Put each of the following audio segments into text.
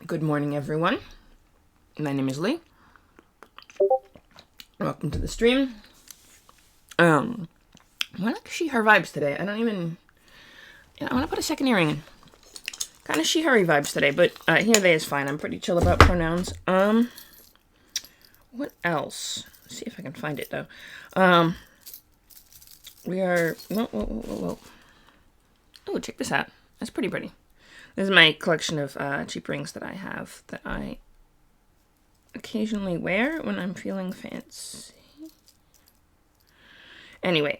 Good morning, everyone. My name is Lee. Welcome to the stream. I like she/her vibes today. I don't even... I want to put a second earring in. Kind of she/her vibes today, but he or they is fine. I'm pretty chill about pronouns. What else? Let's see if I can find it, though. We are... Whoa. Oh, check this out. That's pretty pretty. This is my collection of cheap rings that I have that I occasionally wear when I'm feeling fancy. Anyway,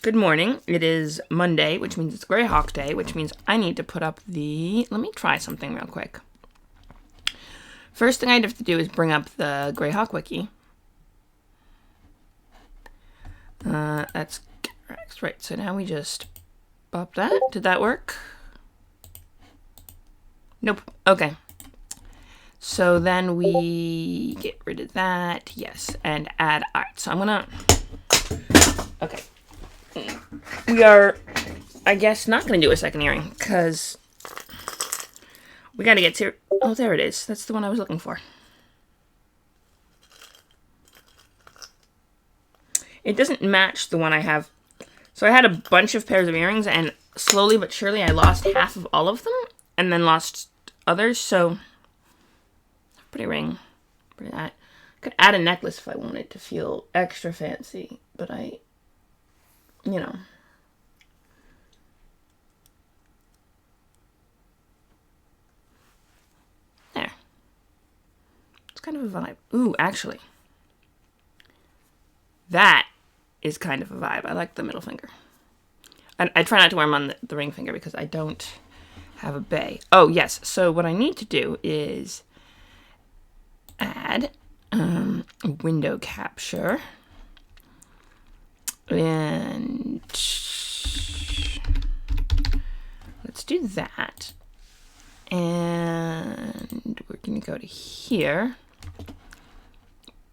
good morning. It is Monday, which means it's Greyhawk Day, which means I need to put up the... Let me try something real quick. First thing I'd have to do is bring up the Greyhawk wiki. That's right. So now we just pop that. Did that work? Nope. Okay. So then we get rid of that. Yes. And add art. So I'm gonna... Okay. We are, I guess, not gonna do a second earring because we gotta get to... Oh, there it is. That's the one I was looking for. It doesn't match the one I have. So I had a bunch of pairs of earrings, and slowly but surely I lost half of all of them, and then lost others, so... Pretty ring. Pretty that. I could add a necklace if I wanted to feel extra fancy, but I... You know. There. It's kind of a vibe. Ooh, actually. That is kind of a vibe. I like the middle finger. I try not to wear them on the ring finger because I don't have a bay. Oh, yes. So what I need to do is add window capture. And let's do that. And we're going to go to here.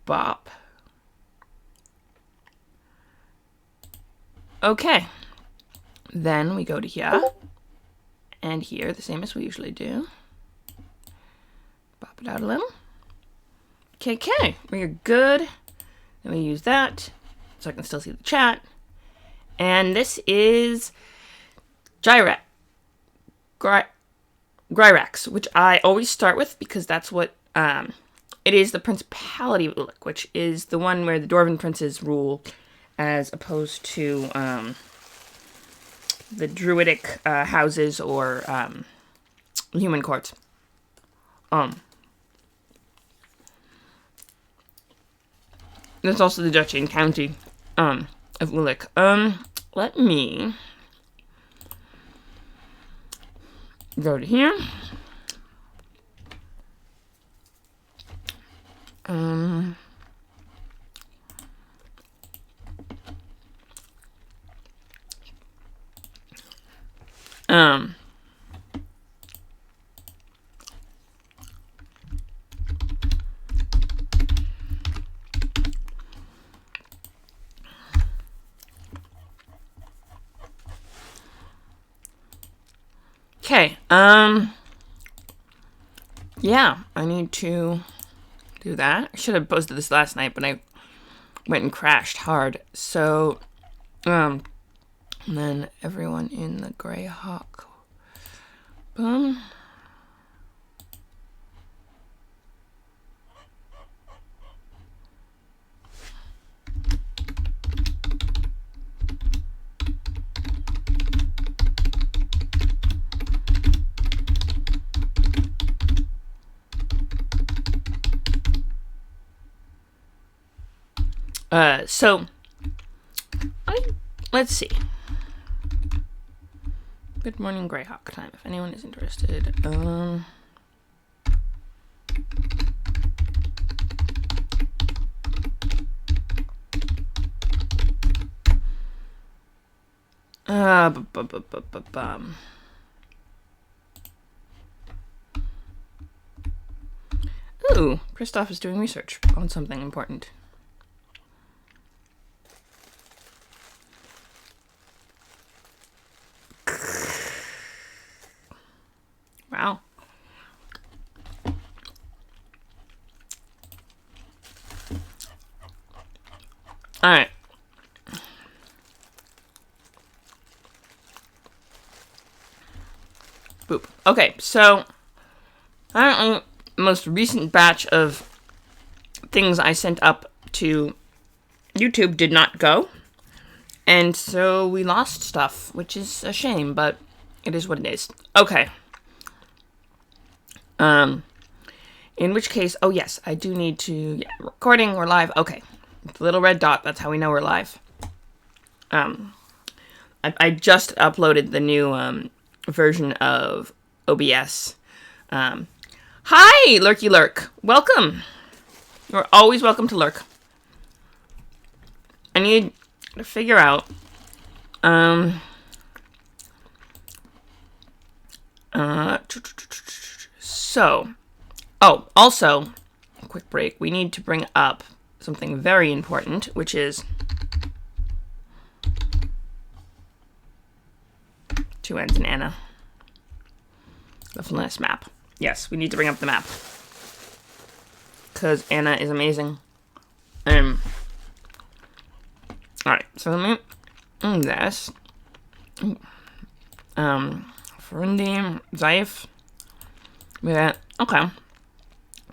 Bop. Okay. Then we go to here. And here, the same as we usually do. Bop it out a little. Okay. We're good. Then we use that so I can still see the chat. And this is Greyhawk, which I always start with because that's what it is, the Principality of Ulick, which is the one where the Dwarven princes rule, as opposed to the Druidic houses or human courts. There's also the Duchy and County of Ulick. Let me go to here. Okay, yeah, I need to do that. I should have posted this last night, but I went and crashed hard. So, and then everyone in the Greyhawk. Boom. So, let's see. Good morning, Greyhawk time, if anyone is interested. Ooh, Christoph is doing research on something important. Wow. Alright. Boop. Okay, so apparently the most recent batch of things I sent up to YouTube did not go. And so we lost stuff, which is a shame, but it is what it is. Okay. In which case, oh yes, I do need to, yeah, recording, we're live. Okay. The little red dot, that's how we know we're live. I just uploaded the new, version of OBS. Hi, Lurky Lurk. Welcome. You're always welcome to lurk. I need to figure out, also, quick break, we need to bring up something very important, which is Two Ends and Anna. The Flunas map. Yes, we need to bring up the map. Because Anna is amazing. Alright, so let me do this. Furundi, Zaif. Yeah, okay.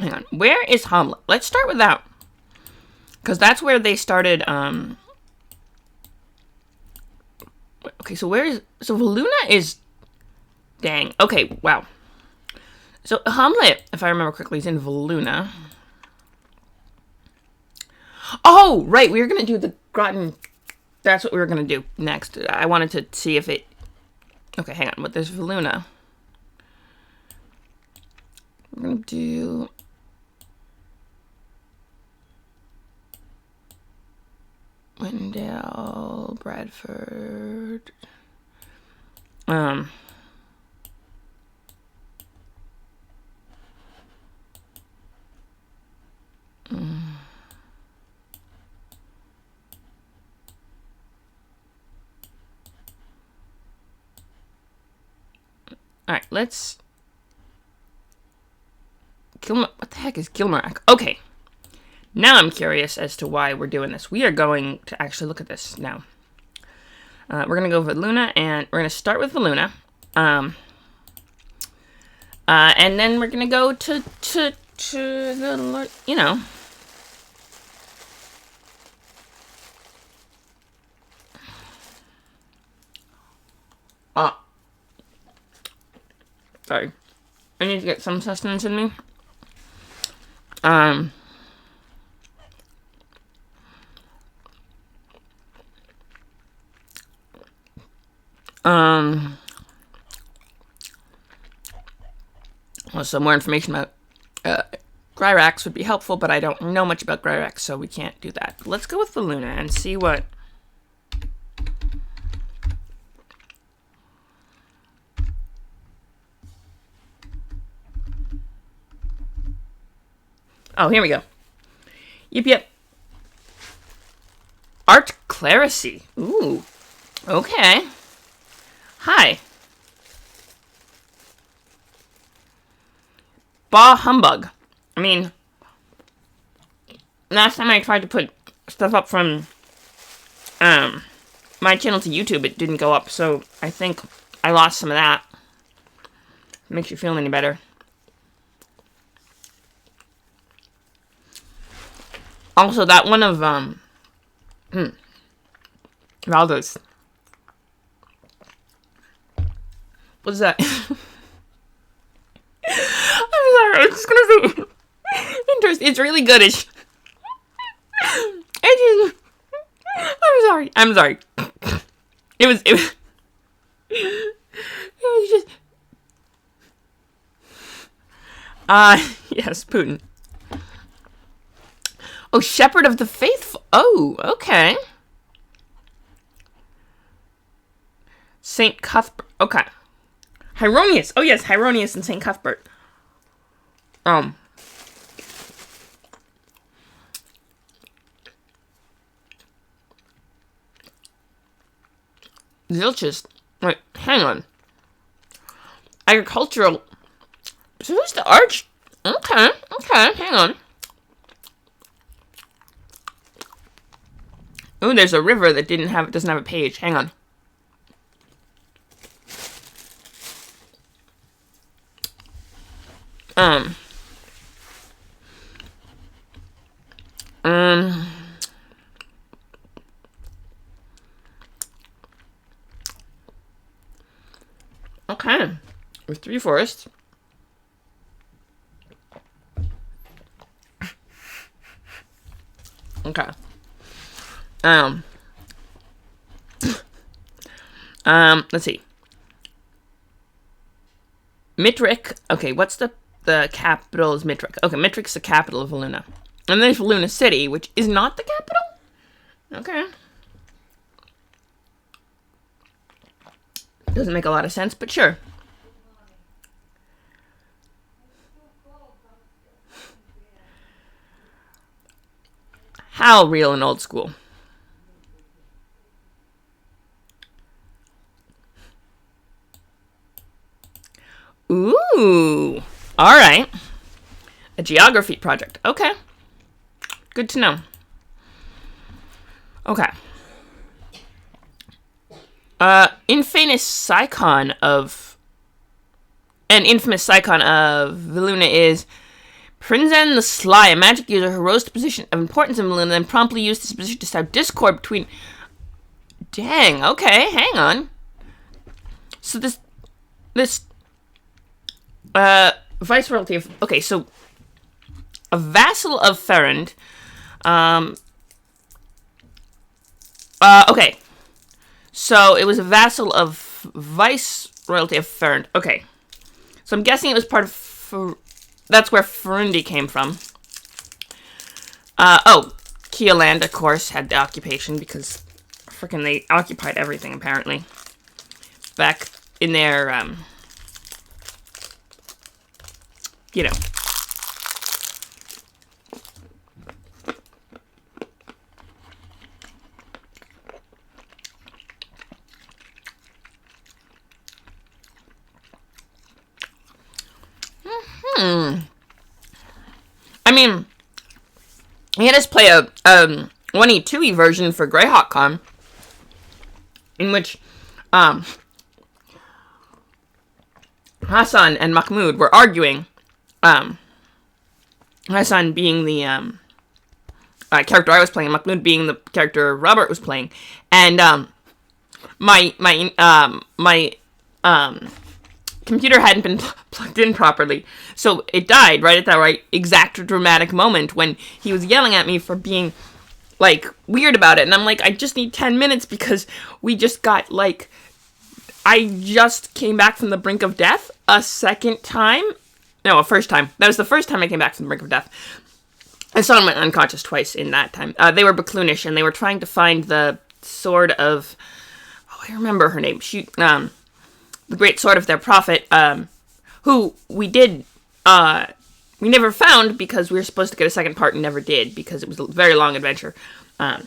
Hang on. Where is Hamlet? Let's start with that. Because that's where they started, okay, so where is... So Valuna is... Dang. Okay, wow. So Hamlet, if I remember correctly, is in Valuna. Oh, right, we were going to do the Groton... That's what we were going to do next. I wanted to see if it... Okay, hang on. But there's Valuna. We're going to do... Wendell, Bradford... Alright, let's... What the heck is Gilmarak? Okay. Now I'm curious as to why we're doing this. We are going to actually look at this now. We're going to go with Luna, and we're going to start with the Luna. And then we're going to go to the, you know. Sorry. I need to get some sustenance in me. Well, some more information about Greyhawks would be helpful, but I don't know much about Greyhawks, so we can't do that. Let's go with the Luna and see what... Oh, here we go. Yep. Art Clerisy. Ooh. Okay. Hi. Bah humbug. I mean, last time I tried to put stuff up from my channel to YouTube, it didn't go up, so I think I lost some of that. Makes you feel any better. Also, that one of, Valdo's. What's that? I'm sorry, I was just gonna say, it's really good. I'm sorry. It was just, yes, Putin. Oh, Shepherd of the Faithful. Oh, okay. St. Cuthbert. Okay. Hieronius. Oh, yes, Hieronius and St. Cuthbert. Zilches. Wait, hang on. Agricultural. So who's the arch? Okay, hang on. Ooh, there's a river that doesn't have a page. Hang on. Okay. With 3 forests. Okay. Let's see. Mitrick. Okay, what's the capital is Mitrick. Okay, Mitrick's the capital of Valuna. And there's Valuna City, which is not the capital? Okay. Doesn't make a lot of sense, but sure. How real and old school. Ooh. All right. A geography project. Okay. Good to know. Okay. Infamous icon of Valuna is Prinzen the Sly, a magic user who rose to a position of importance in Valuna and promptly used this position to start discord between... Dang, okay, hang on. So this viceroyalty of... Okay, so a vassal of Ferrand. Okay. So it was a vassal of viceroyalty of Ferrand. Okay. So I'm guessing it was part of... That's where Ferundi came from. Keoland, of course, had the occupation because freaking they occupied everything, apparently. Back in their, you know. I mean, he had us play a 1E, 2E version for Greyhawk Con, in which Hassan and Mahmoud were arguing. Hassan being the character I was playing, and Mahmoud being the character Robert was playing, and my computer hadn't been plugged in properly, so it died right at that exact dramatic moment when he was yelling at me for being, like, weird about it, and I'm like, I just need 10 minutes because we just got, like, I just came back from the brink of death a second time. No, a first time. That was the first time I came back from the brink of death. I saw him unconscious twice in that time. They were Bakloonish, and they were trying to find the sword of... Oh, I remember her name. She, the great sword of their prophet, who we did... we never found because we were supposed to get a second part and never did because it was a very long adventure. But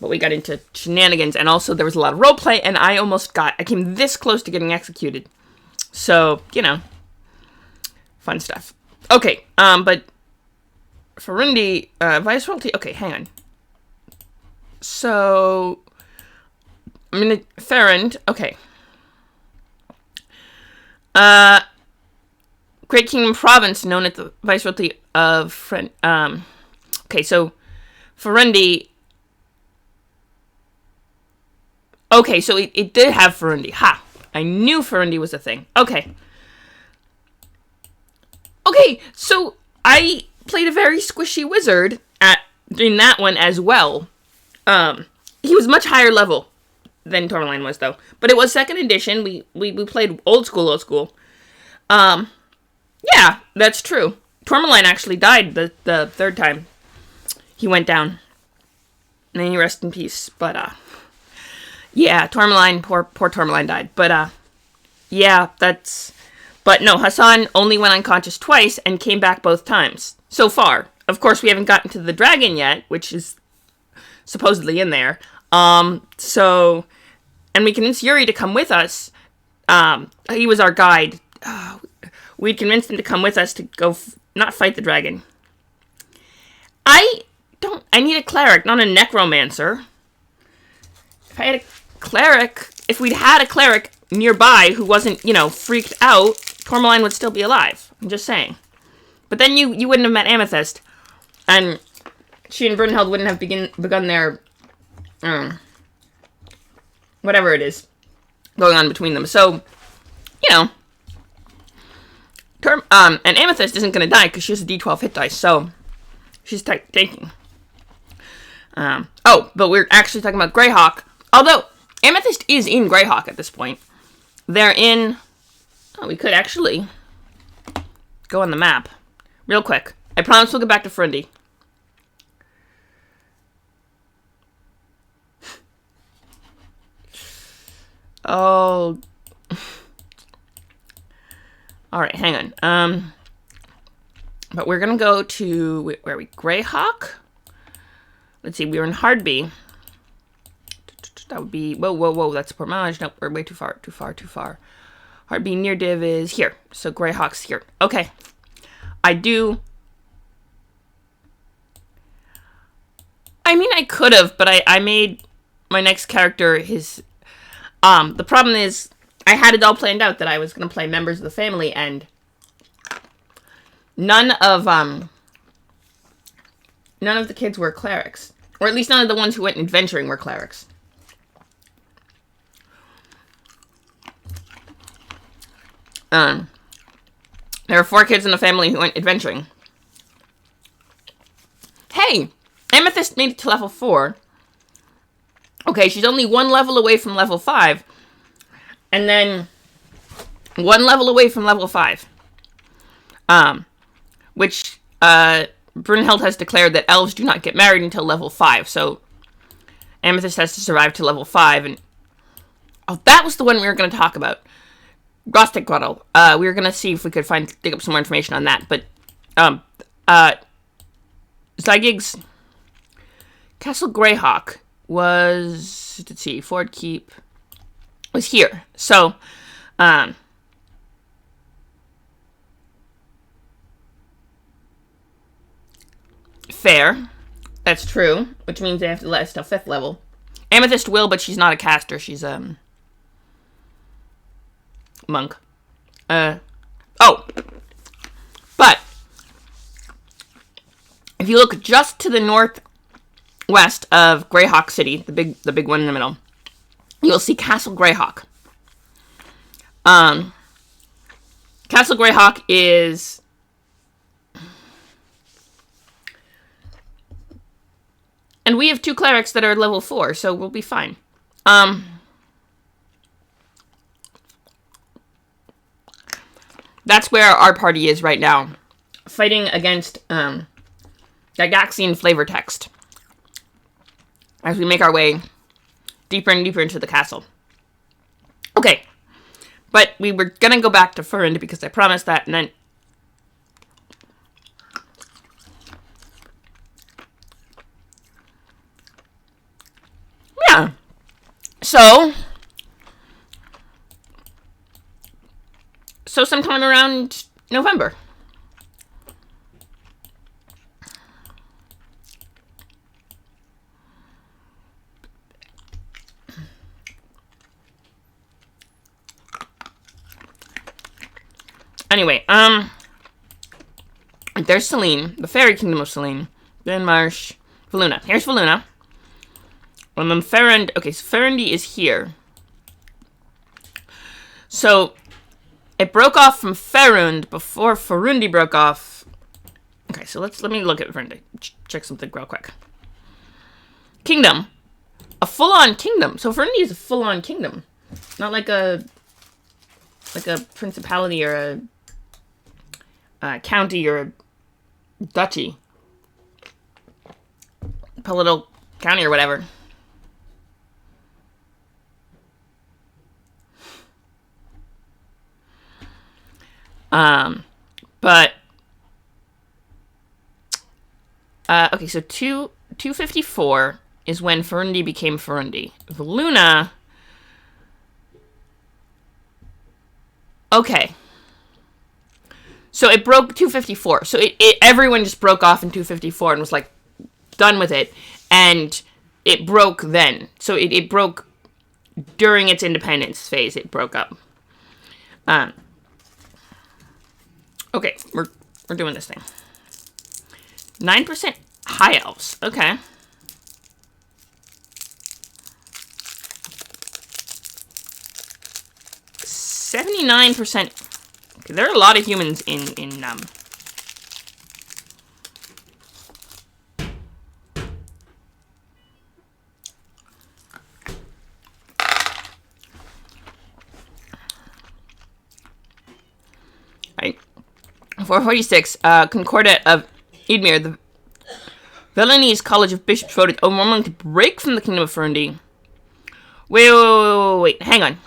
we got into shenanigans, and also there was a lot of roleplay, and I came this close to getting executed. So, you know, fun stuff. Okay, but Ferundi, Viceroyalty, okay, hang on. So, Ferrand, okay. Great Kingdom Province, known as the Viceroyalty of okay, so Ferundi. Okay, so it did have Ferundi. Ha! I knew Ferundi was a thing. Okay. Okay, so I played a very squishy wizard in that one as well. He was much higher level than Tourmaline was, though. But it was 2nd edition. We played old school. Yeah, that's true. Tourmaline actually died the 3rd time he went down. May he rest in peace. But, yeah, Tourmaline, poor Tourmaline died. But, yeah, that's... But no, Hassan only went unconscious twice and came back both times. So far. Of course, we haven't gotten to the dragon yet, which is supposedly in there. So... And we convinced Yuri to come with us. He was our guide. We'd convinced him to come with us to go... not fight the dragon. I need a cleric, not a necromancer. I had a cleric, if we'd had a cleric nearby who wasn't, you know, freaked out, Tourmaline would still be alive. I'm just saying. But then you wouldn't have met Amethyst, and she and Brunhild wouldn't have begun their, whatever it is going on between them. So, you know, and Amethyst isn't going to die because she has a D12 hit dice, so she's taking. But we're actually talking about Greyhawk. Although, Amethyst is in Greyhawk at this point. They're in... Oh, we could actually go on the map. Real quick. I promise we'll get back to Frundi. Oh. Alright, hang on. But we're gonna go to... Where are we? Greyhawk? Let's see, we were in Hardby. That would be... Whoa, that's Port Mileage. Nope, we're way too far. Hardby near div is here. So Greyhawk's here. Okay. I mean, I could have, but I made my next character his... The problem is, I had it all planned out that I was going to play members of the family, and none of the kids were clerics. Or at least none of the ones who went adventuring were clerics. There were 4 kids in the family who went adventuring. Hey! Amethyst made it to level 4. Okay, she's only 1 level away from level 5. And then 1 level away from level 5. Which, Brunhild has declared that elves do not get married until level 5. So, Amethyst has to survive to level 5. And oh, that was the one we were going to talk about. Gnostic Grotto. We were going to see if we could dig up some more information on that. But, Zygig's Castle Greyhawk was, let's see, Ford Keep was here. So, fair. That's true. Which means they have to last till 5th level. Amethyst will, but she's not a caster. She's, monk. But if you look just to the northwest of Greyhawk City, the big one in the middle, you'll see Castle Greyhawk. Castle Greyhawk is and we have 2 clerics that are level 4, so we'll be fine. That's where our party is right now. Fighting against, Gygaxian flavor text. As we make our way deeper and deeper into the castle. Okay. But we were gonna go back to Furind because I promised that, and then... Yeah. So sometime around November. Anyway, there's Selene, the fairy kingdom of Selene, then Marsh, Valuna. Here's Valuna. And then Farind, okay, so Farindy is here. So, it broke off from Farund before Farundi broke off. Okay, so let me look at Farundi. Check something real quick. Kingdom. A full-on kingdom. So Farundi is a full-on kingdom. Not like a principality or a county or a duchy. A little county or whatever. Okay, so 254 is when Farundi became Farundi. Valuna... Okay. So it broke 254. So everyone just broke off in 254 and was like done with it. And it broke then. So it broke during its independence phase, it broke up. Okay, we're doing this thing. 9% high elves. Okay. 79%. Okay, there are a lot of humans in right. 446, Concordat of Edmir, the Villainese College of Bishops voted overwhelmingly to break from the Kingdom of Furundi. Wait, hang on.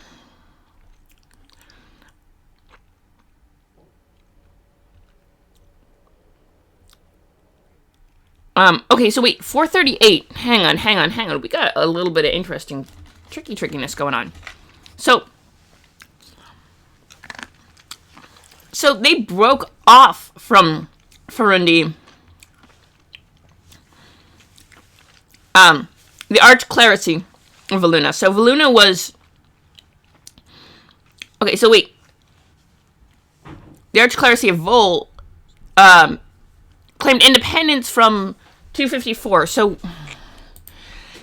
Okay, so wait, 438. Hang on. We got a little bit of interesting trickiness going on. So they broke off from Furundi. The Archclericy of Valuna. So Valuna was... Okay, so wait. The Archclericy of Vol, claimed independence from 254, so...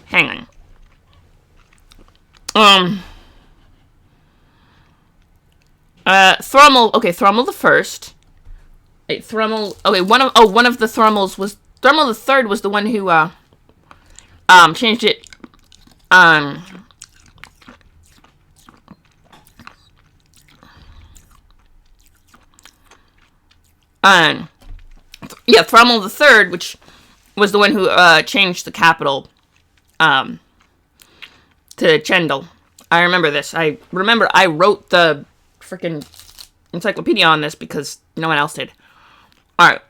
Hang on. Thrummel, okay, Thrummel the First. Wait, Thrummel, okay, one of the Thrummels was... Thrummel the Third was the one who, changed it, yeah, Thrummel the Third, which was the one who changed the capital to Chendel. I remember this. I wrote the freaking encyclopedia on this because no one else did. All right.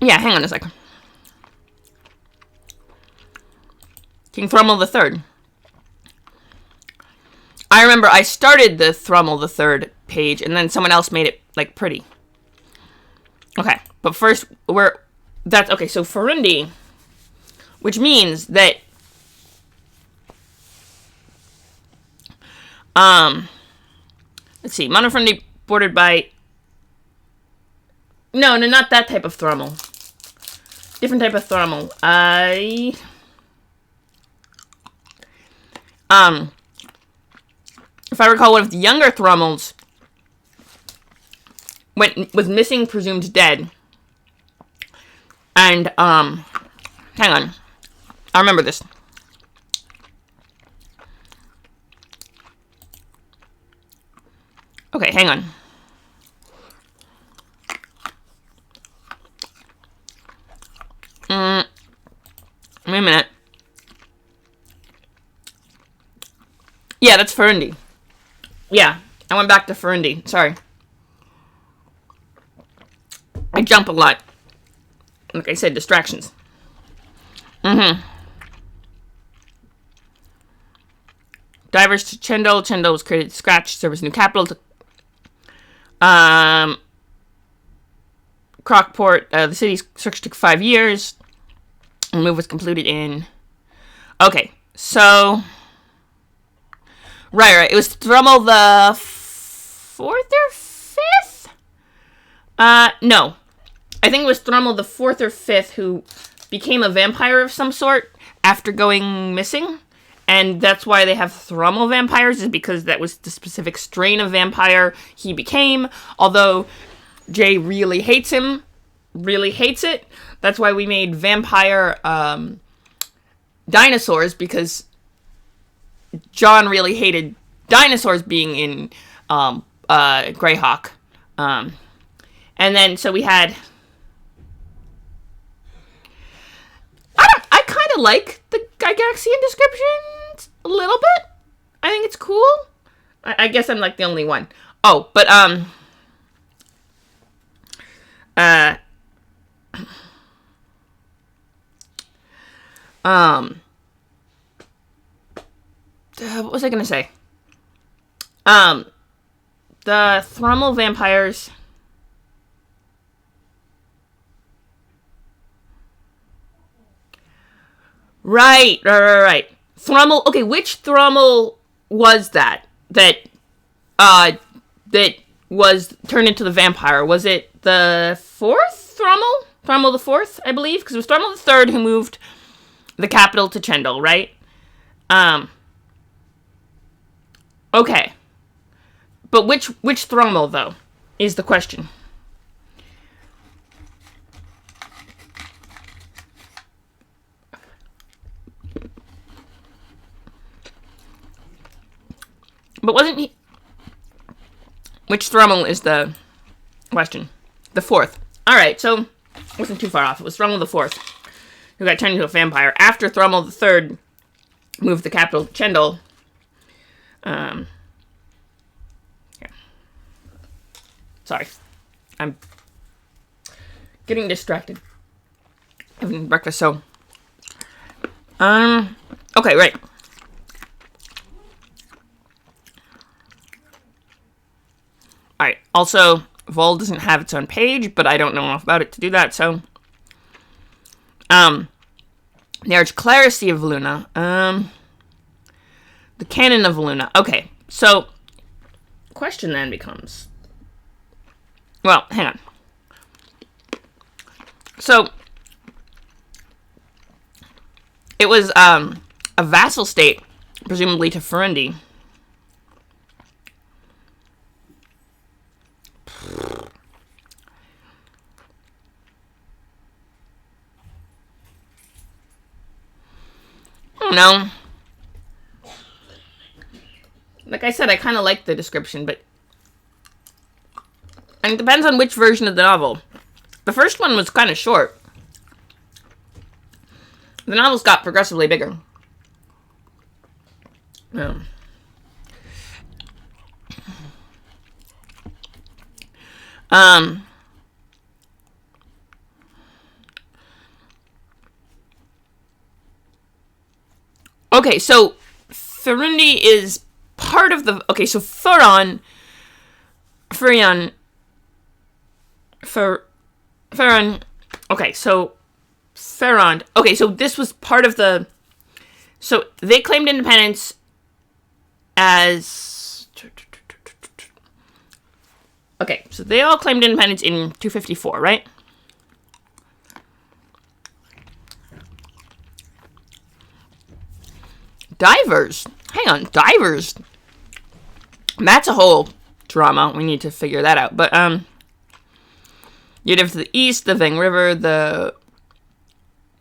Yeah, hang on a second. King Thrummel the Third. I remember I started the Thrummel the Third page, and then someone else made it, like, pretty. Okay, but first, okay, so Furundi, which means that, let's see, Monofurundi bordered by, no, not that type of Thrummel. Different type of Thrummel. If I recall, one of the younger Thrummels was missing, presumed dead. And, hang on. I remember this. Okay, hang on. Wait a minute. Yeah, that's Furundi. Yeah, I went back to Furundi. Sorry. I jump a lot. Like I said, distractions. Divers to Chendel. Chendel was created to scratch. There was new capital to Crockport. The city's search took 5 years. The move was completed in... Okay, so... Right. It was Thrummel the 4th or 5th? No. I think it was Thrummel the 4th or 5th who became a vampire of some sort after going missing. And that's why they have Thrummel vampires, is because that was the specific strain of vampire he became. Although Jay really hates him. Really hates it. That's why we made vampire dinosaurs, because John really hated dinosaurs being in Greyhawk. And then, so we had... I kind of like the Gygaxian descriptions a little bit. I think it's cool. I guess I'm like the only one. Oh, but, what was I gonna say? The Thrummel vampires... Right. Thrummel. Okay, which Thrummel was that? That was turned into the vampire? Was it the fourth Thrummel? Thrummel the fourth, I believe, because it was Thrummel the third who moved the capital to Chendal, right? Okay. But which Thrummel, though, is the question. But wasn't he... Which Thrummel is the question? The fourth. Alright, so it wasn't too far off. It was Thrummel the fourth who got turned into a vampire after Thrummel the third moved the capital to Chendal. Yeah. Sorry. I'm getting distracted. Having breakfast, so... Okay, right. Alright, also, Vol doesn't have its own page, but I don't know enough about it to do that, so... The Archcleracy of Luna. The Canon of Luna. Okay, so... Question then becomes... Well, hang on. So... It was, a vassal state, presumably to Furundi. I don't know. Like I said, I kind of like the description, but... And it depends on which version of the novel. The first one was kind of short. The novels got progressively bigger. Okay, so Furundi is part of the... Okay, so Furion... Okay, so... Ferrond. Okay, so this was part of the... So they claimed independence as... Okay, so they all claimed independence in 254, right? Divers. Hang on, divers. That's a whole drama. We need to figure that out. But, you'd have to the east, the Vang River, the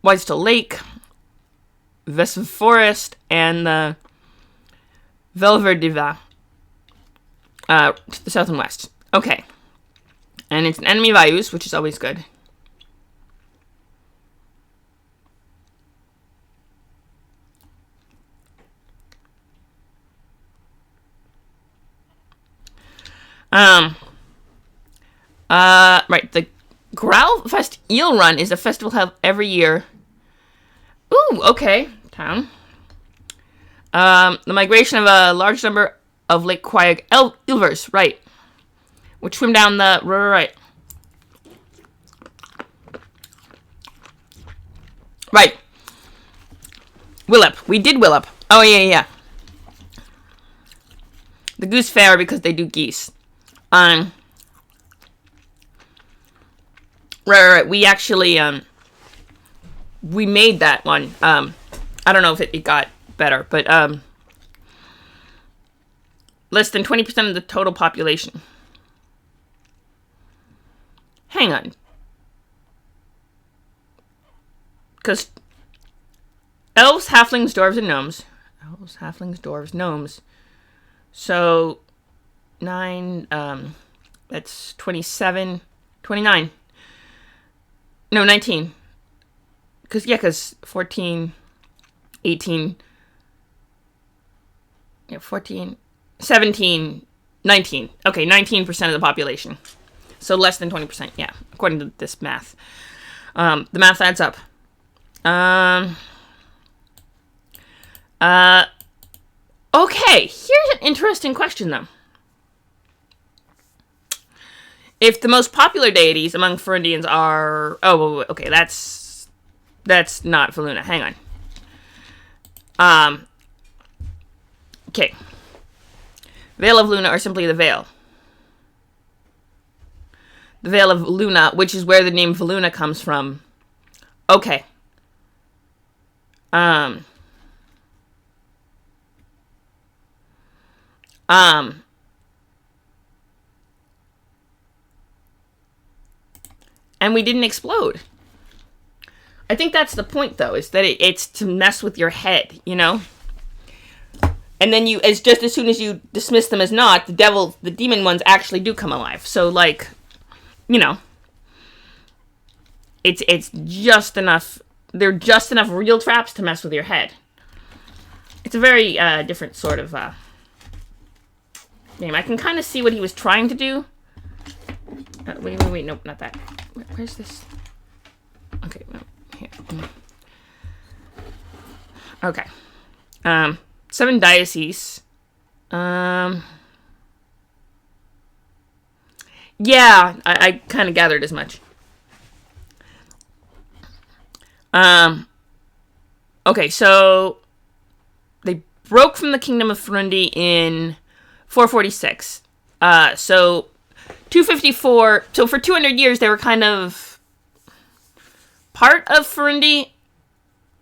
Whitestone Lake, Vesv Forest, and the Velverdiva, to the south and west. Okay. And it's an enemy of Ayus, which is always good. Right, the Growlfest Eel Run is a festival held every year. Ooh, okay, town. The migration of a large number of Lake Quag Ilvers, right. Which swim down the river, right. Right. Willip. We did Willip. Oh, yeah. The Goose Fair because they do geese. Right. We actually, we made that one. I don't know if it got better, but, less than 20% of the total population. Hang on. Because elves, halflings, dwarves, and gnomes. Elves, halflings, dwarves, gnomes. So, 9, that's 27, 29. No, 19. Because 14, 18, 14, 17, 19. Okay, 19% of the population. So less than 20%, yeah, according to this math. The math adds up. Okay, here's an interesting question, though. If the most popular deities among Furundians are... Oh, okay, that's not Faluna. Hang on. Um, okay. Veil of Luna, or simply the Veil. The Veil of Luna, which is where the name Valuna comes from. Okay. And we didn't explode. I think that's the point, though, is that it's to mess with your head, you know? And then as soon as you dismiss them as not, the demon ones actually do come alive. So, like, you know, it's just enough, they're just enough real traps to mess with your head. It's a very different sort of game. I can kind of see what he was trying to do. Wait, nope, not that. Where's this? Okay, no, here. Okay. 7 dioceses. Yeah, I kind of gathered as much. Okay, so they broke from the kingdom of Furundi in 446. So 254. So for 200 years, they were kind of part of Furundi.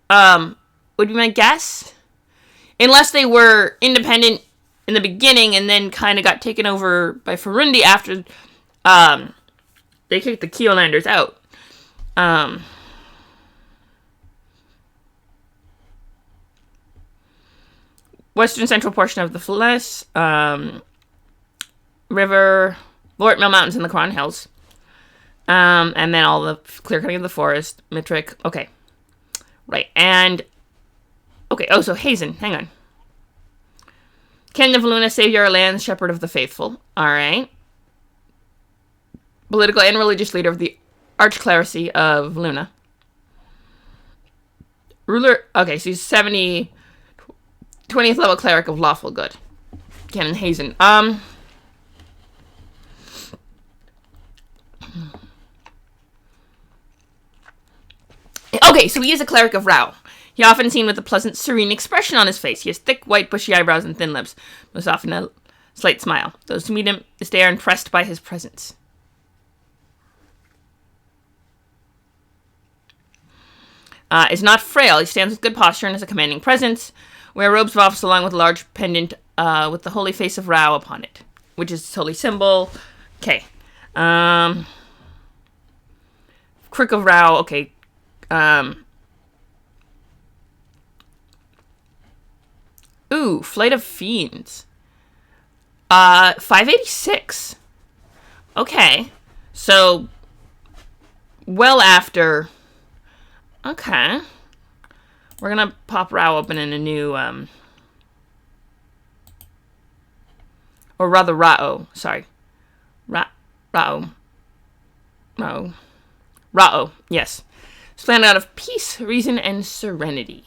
Would be my guess, unless they were independent in the beginning and then kind of got taken over by Furundi after they kicked the Keolanders out. Western central portion of the Flores River, Lortmill Mountains, and the Cron Hills. And then all the clear cutting of the forest, Mitric. Okay. Right. And, okay. Oh, so Hazen. Hang on. Ken of Luna, savior of lands, shepherd of the faithful. All right. Political and religious leader of the archclericy of Luna. Ruler. Okay, so he's 20th level cleric of lawful good. Canon Hazen. Okay, so he is a cleric of Rao. He often seen with a pleasant, serene expression on his face. He has thick, white, bushy eyebrows and thin lips, most often a slight smile. Those who meet him stay impressed by his presence. Is not frail. He stands with good posture and has a commanding presence. Wear robes of office along with a large pendant with the holy face of Rao upon it, which is his holy symbol. Okay. Crook of Rao. Okay. Flight of Fiends. 586. Okay. So, well after... Okay. We're gonna pop Rao open in a new, or rather Rao, sorry. Rao, yes. It's planned out of peace, reason, and serenity.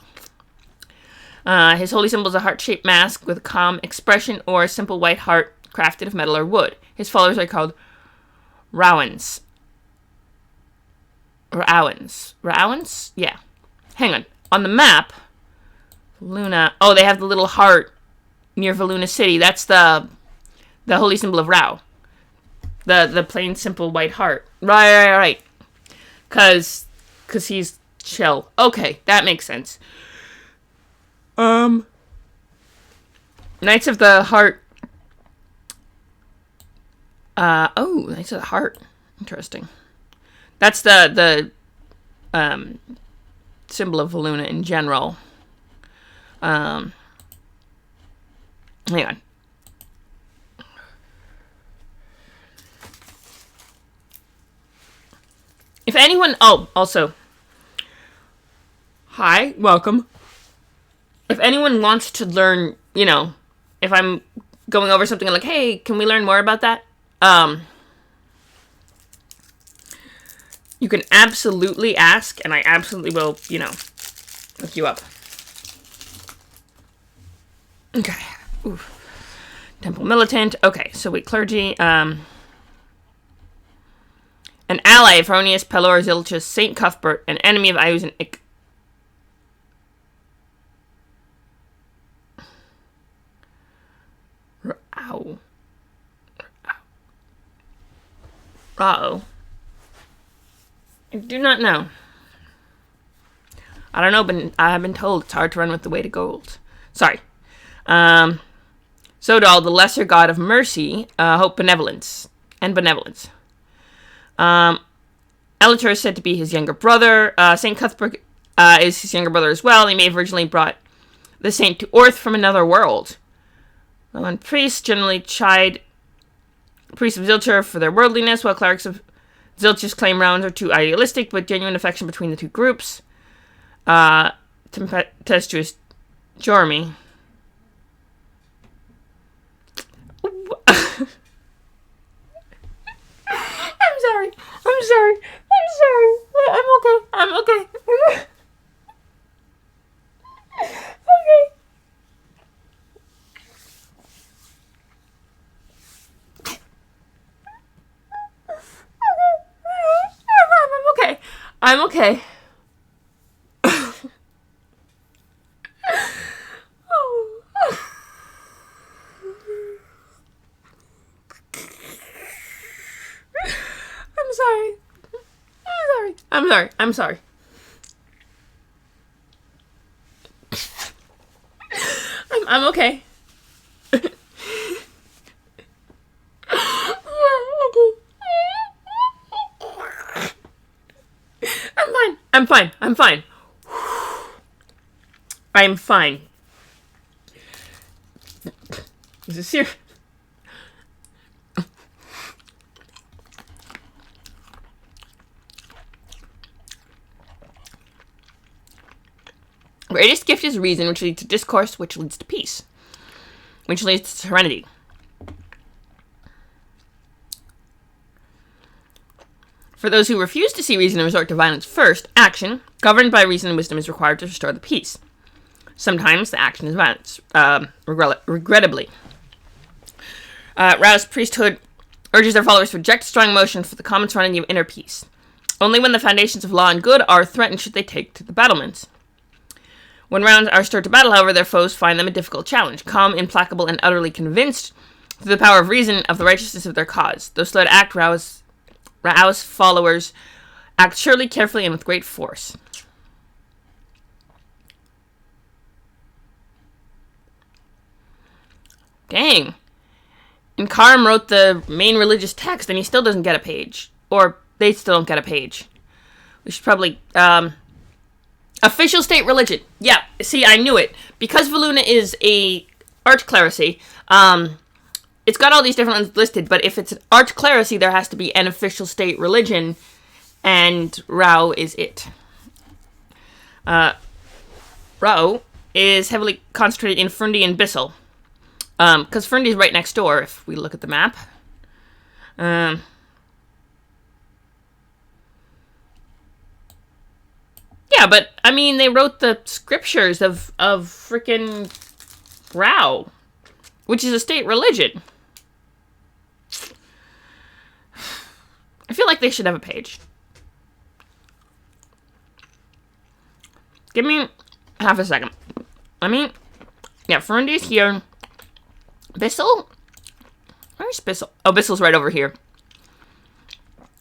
His holy symbol is a heart-shaped mask with a calm expression or a simple white heart crafted of metal or wood. His followers are called Rowans. Rowans? Yeah. Hang on. On the map, Luna... Oh, they have the little heart near Valuna City. That's the holy symbol of Rao. The plain, simple white heart. Right. Because he's chill. Okay, that makes sense. Knights of the Heart. Knights of the Heart. Interesting. That's the symbol of Valuna in general. Hang on. If anyone... Oh, also... Hi, welcome. If anyone wants to learn, if I'm going over something like, hey, can we learn more about that? You can absolutely ask, and I absolutely will, look you up. Okay. Oof. Temple Militant. Okay, so we clergy. An ally of Hronius, Pelor, Zilchus, Saint Cuthbert, an enemy of Ius and Ow. Uh-oh. I do not know. I don't know, but I have been told it's hard to run with the weight of gold. Sorry. Sodal, the lesser god of mercy, hope, benevolence. Elator is said to be his younger brother. Saint Cuthbert is his younger brother as well. He may have originally brought the saint to Orth from another world. Well, and priests generally chide priests of Zilcher for their worldliness, while clerics of Zilcher's claim rounds are too idealistic, but genuine affection between the two groups. Tempestuous Jormy. I'm sorry. I'm okay. Okay. I'm okay. I'm sorry. I'm okay. I'm fine. I'm fine. Is this serious? Greatest gift is reason, which leads to discourse, which leads to peace, which leads to serenity. For those who refuse to see reason and resort to violence first, action, governed by reason and wisdom, is required to restore the peace. Sometimes the action is violence, regrettably. Rao's priesthood urges their followers to reject strong emotion for the common serenity of inner peace. Only when the foundations of law and good are threatened should they take to the battlements. When rounds are stirred to battle, however, their foes find them a difficult challenge, calm, implacable, and utterly convinced through the power of reason of the righteousness of their cause. Though slow to act, Rao's followers act surely, carefully, and with great force. Dang. And Karim wrote the main religious text, and he still doesn't get a page. Or they still don't get a page. We should probably... Official state religion. Yeah, see, I knew it. Because Valuna is a archclericy, it's got all these different ones listed, but if it's an archclericy, there has to be an official state religion, and Rao is it. Rao is heavily concentrated in Fundi and Bissell, because Fundi is right next door, if we look at the map. Yeah, but, I mean, they wrote the scriptures of frickin' Rao, which is a state religion. I feel like they should have a page. Give me half a second. Yeah, Ferundi's here. Bissell? Where's Bissell? Oh, Bissell's right over here.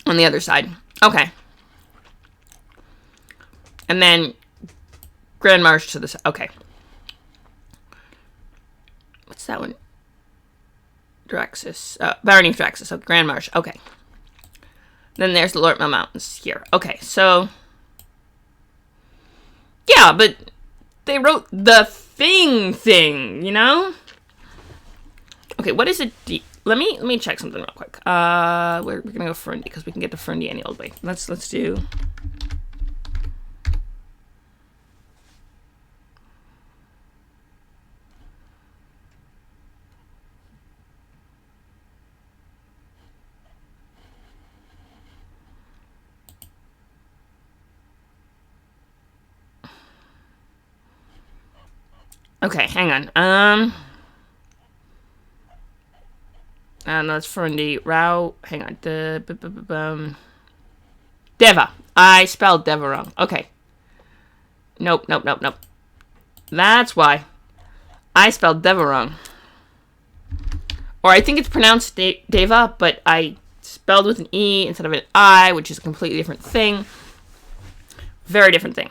On the other side. Okay. And then Grand Marsh to the side. Okay. What's that one? Draxus. Barony of Draxus. So Grand Marsh. Okay. Then there's the Lortmill Mountains here. Okay, so... Yeah, but they wrote the thing, you know? Okay, what is it? Let me check something real quick. We're gonna go Fundi, because we can get to Fundi any old way. Let's do... Okay, hang on. No, it's Fundi. Rao, hang on. Deva. I spelled Deva wrong. Okay. Nope. That's why. I spelled Deva wrong. or I think it's pronounced Deva, but I spelled with an E instead of an I, which is a completely different thing. Very different thing.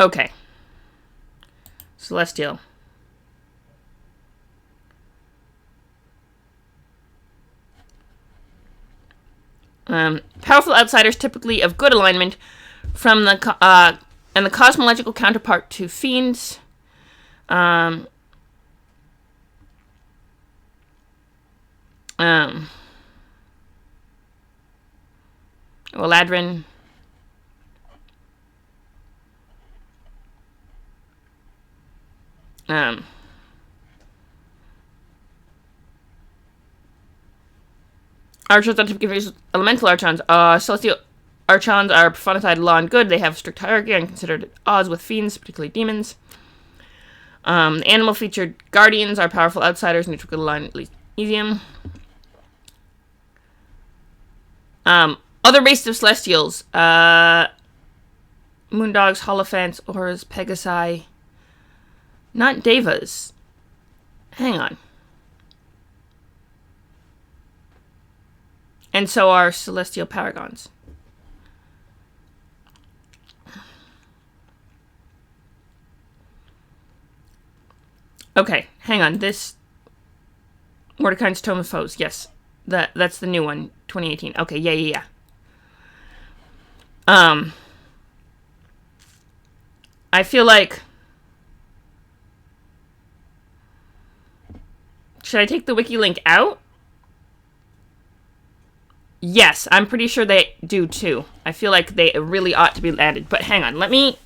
Okay. Celestial. Powerful outsiders, typically of good alignment, from the and the cosmological counterpart to fiends. Eladrin. Archons are typically used elemental archons. Celestial archons are personified law and good. They have strict hierarchy and considered at odds with fiends, particularly demons. Animal featured guardians are powerful outsiders, neutral aligned at least Elysium. Other races of celestials. Moondogs, Holophants, Auras, Pegasi. Not Devas. Hang on. And so are celestial paragons. Okay, hang on. This Mordecai's Tome of Foes. Yes, that's the new one, 2018. Okay, yeah. I feel like, should I take the wiki link out? Yes, I'm pretty sure they do too. I feel like they really ought to be added. But hang on, let me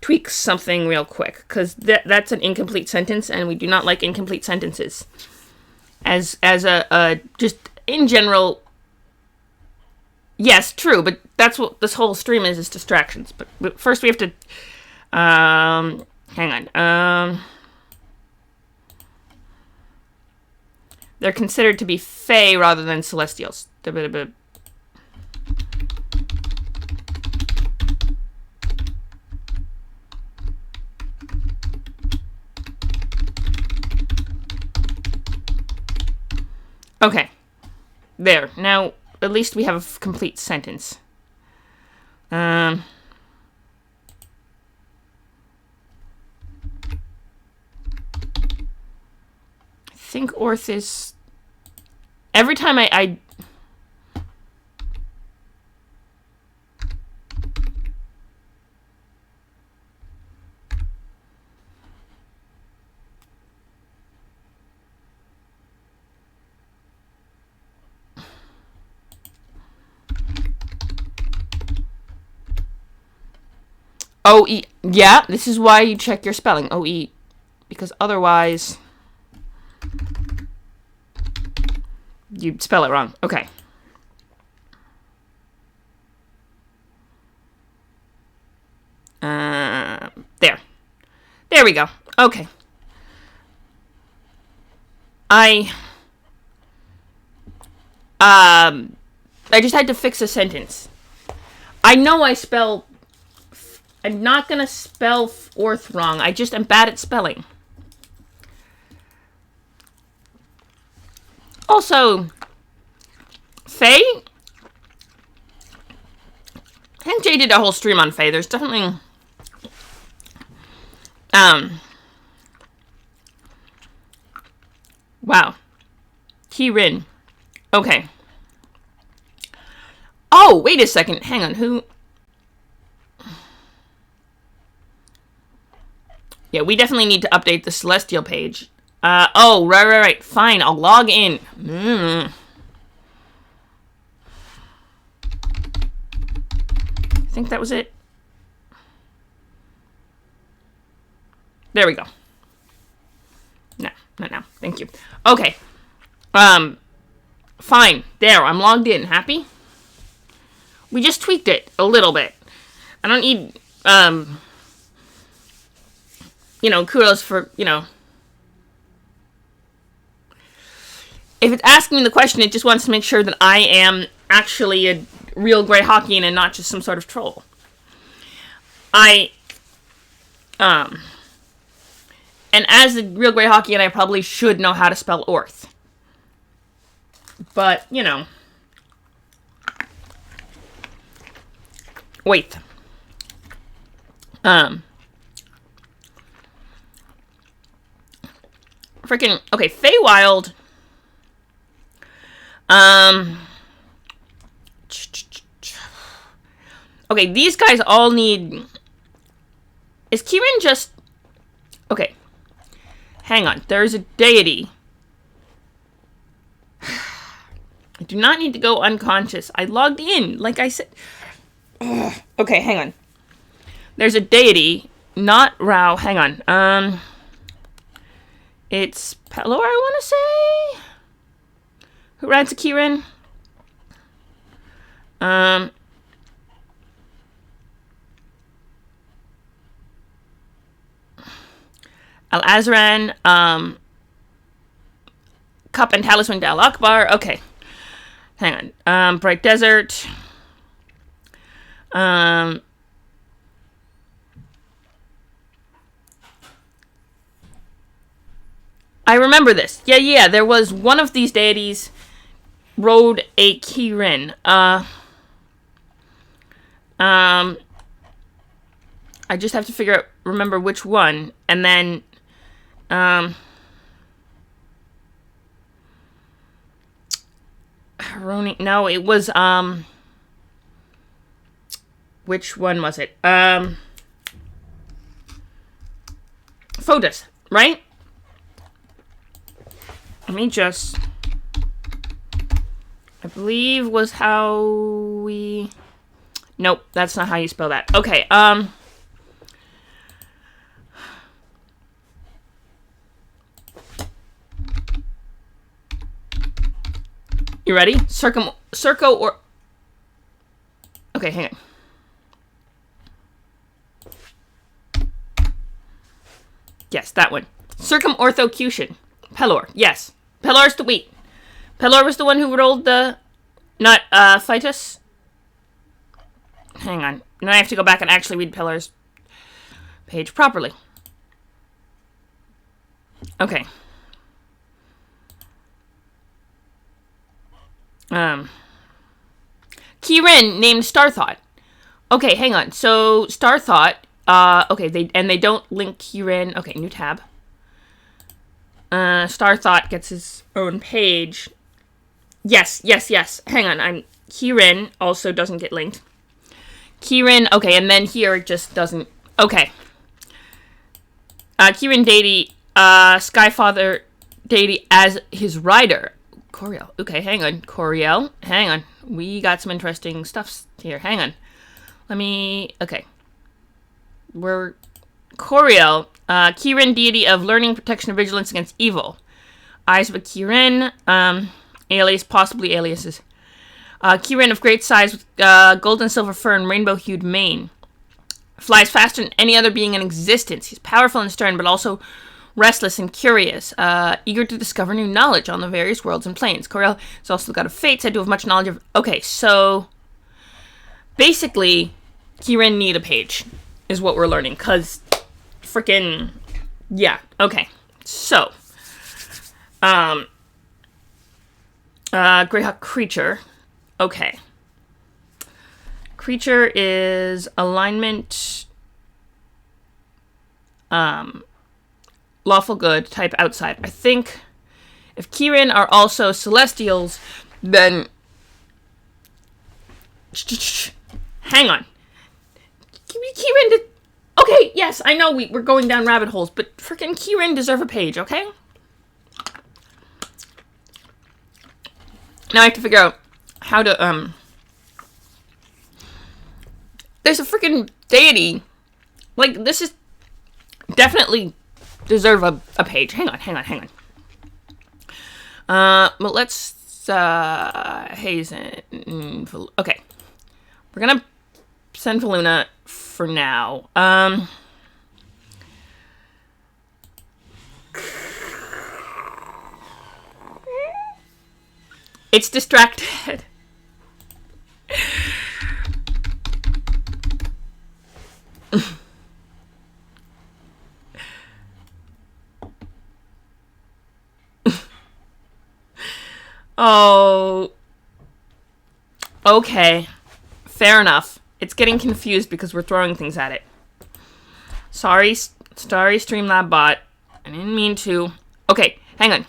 tweak something real quick, because that's an incomplete sentence, and we do not like incomplete sentences. As a just in general, yes, true, but that's what this whole stream is distractions. But first we have to, hang on, they're considered to be fae rather than celestials. Okay. There. Now, at least we have a complete sentence. I think Orthis... Every time I OE. Yeah, this is why you check your spelling. OE. Because otherwise you'd spell it wrong. Okay. There. There we go. Okay. I just had to fix a sentence. I know I'm not gonna spell Orth wrong. I just am bad at spelling. Also, Faye? I think Jay did a whole stream on Faye. There's definitely... Wow. Kirin. Okay. Oh, wait a second. Hang on. Who... Yeah, we definitely need to update the Celestial page. Oh, right. Fine, I'll log in. I think that was it. There we go. No. Thank you. Okay. Fine. There, I'm logged in. Happy? We just tweaked it a little bit. I don't need, kudos for, If it's asking me the question, it just wants to make sure that I am actually a real Greyhawkian and not just some sort of troll. And as a real Greyhawkian, I probably should know how to spell Orth. But, you know. Wait. Freaking, okay, Feywild. Okay, these guys all need... Is Kieran just... Okay. Hang on. There's a deity. I do not need to go unconscious. I logged in, like I said. Okay, hang on. There's a deity, not Rao. Hang on. It's Pelor, I want to say? Who rides a Kieran? Al-Azran, Cup and Talisman Dal Akbar. Okay. Hang on. Bright Desert. I remember this. Yeah. There was one of these deities rode a Kieran. I just have to remember which one. And then, no, it was, which one was it? Fotis, right? Let me just, I believe was how we, nope, that's not how you spell that. Okay, you ready? Circo or... Okay, hang on. Yes, that one. Circumorthocution. Pelor, yes. Pelor's the wheat. Pelor was the one who rolled the... Not, Phytus? Hang on. Now I have to go back and actually read Pelor's page properly. Okay. Kieran named Starthought. Okay, hang on. So Starthought, okay, they don't link Kieran. Okay, new tab. Starthought gets his own page. Yes. Hang on, Kieran also doesn't get linked. Kieran, okay, and then here it just doesn't. Okay. Kieran deity, Skyfather deity as his rider. Coriel. Okay, hang on. Coriel. Hang on. We got some interesting stuff here. Hang on. Okay. We're... Coriel. Kieran, deity of learning, protection, and vigilance against evil. Eyes of a Kieran. Alias, possibly aliases. Kieran of great size with gold and silver fur and rainbow-hued mane. Flies faster than any other being in existence. He's powerful and stern, but also... restless and curious, eager to discover new knowledge on the various worlds and planes. Coriel is also the god of fate, said to have much knowledge of... Okay, so... Basically, Kieran need a page, is what we're learning, because... Freaking... Yeah, okay. So... Greyhawk creature. Okay. Creature is alignment... lawful good, type outside. I think if Kieran are also celestials, then... Hang on. Kieran did... Okay, yes, I know we're going down rabbit holes, but freaking Kieran deserve a page, okay? Now I have to figure out how to, There's a freaking deity. Like, this is definitely... deserve a page. Hang on. But let's, Hazen. Okay. We're gonna send Valuna for now. It's distracted. Oh. Okay. Fair enough. It's getting confused because we're throwing things at it. Sorry, Streamlab bot. I didn't mean to. Okay, hang on.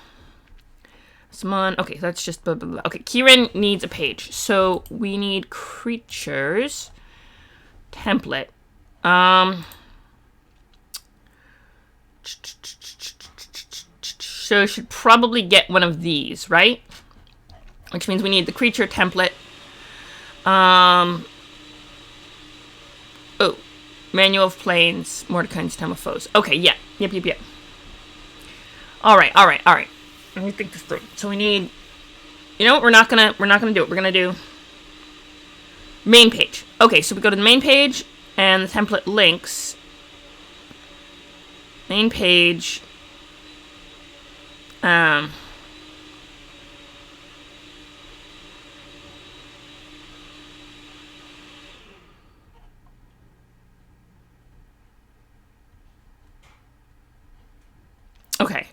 Someone. Okay, that's just blah, blah, blah. Okay, Kieran needs a page. So we need creatures. Template. So should probably get one of these, right? Which means we need the creature template. Oh. Manual of Planes, Mordecai's Time of Foes. Okay, yeah. Yep. Alright. Let me think this through. So we need... You know what? We're not gonna do it. We're gonna do... Main page. Okay, so we go to the main page, and the template links. Main page... Okay,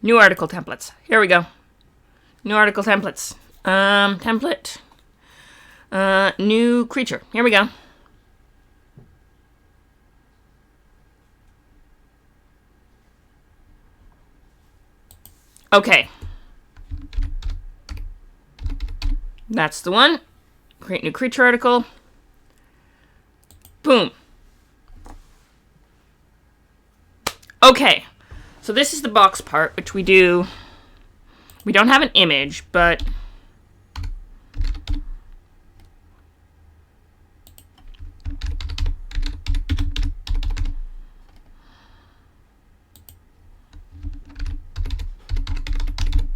new article templates. Here we go. New article templates. Template. New creature. Here we go. Okay. That's the one. Create new creature article. Boom. Okay. So this is the box part, which we do. We don't have an image, but...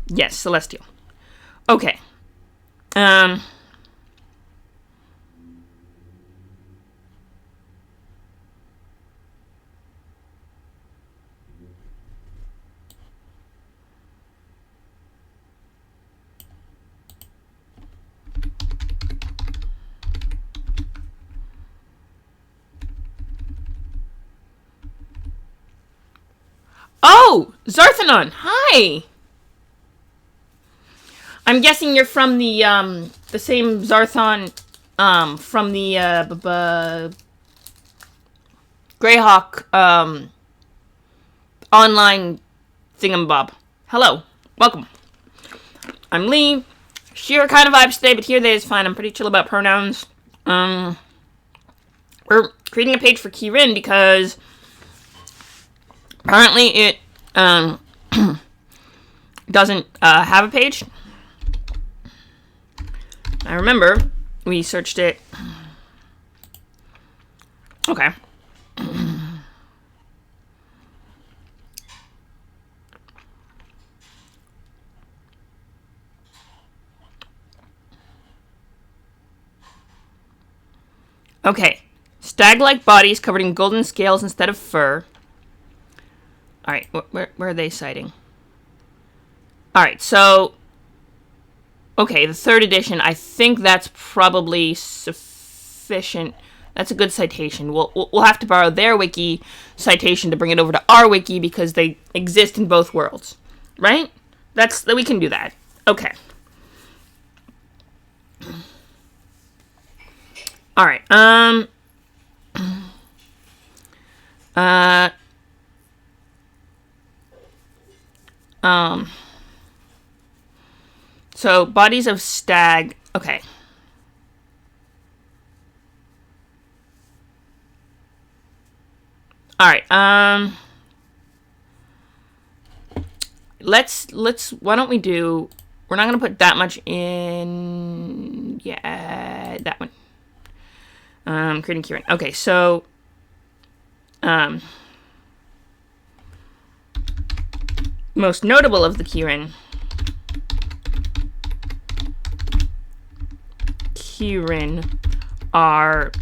Yes, Celestial. Okay. Oh! Zarthanon! Hi! I'm guessing you're from the same Zarthon, from the, Greyhawk, online thingamabob. Hello. Welcome. I'm Lee. Sheer kind of vibes today, but here they is fine. I'm pretty chill about pronouns. We're creating a page for Kieran because apparently it, doesn't, have a page. I remember we searched it. Okay. Okay. Stag-like bodies covered in golden scales instead of fur. Alright, where are they citing? Alright, so... Okay, the 3rd edition, I think that's probably sufficient. That's a good citation. We'll have to borrow their wiki citation to bring it over to our wiki because they exist in both worlds. Right? We can do that. Okay. Alright, so, bodies of stag... Okay. Alright, let's... Why don't we do... We're not gonna put that much in... Yeah, that one. Creating Kieran. Okay, so... most notable of the Kieran... are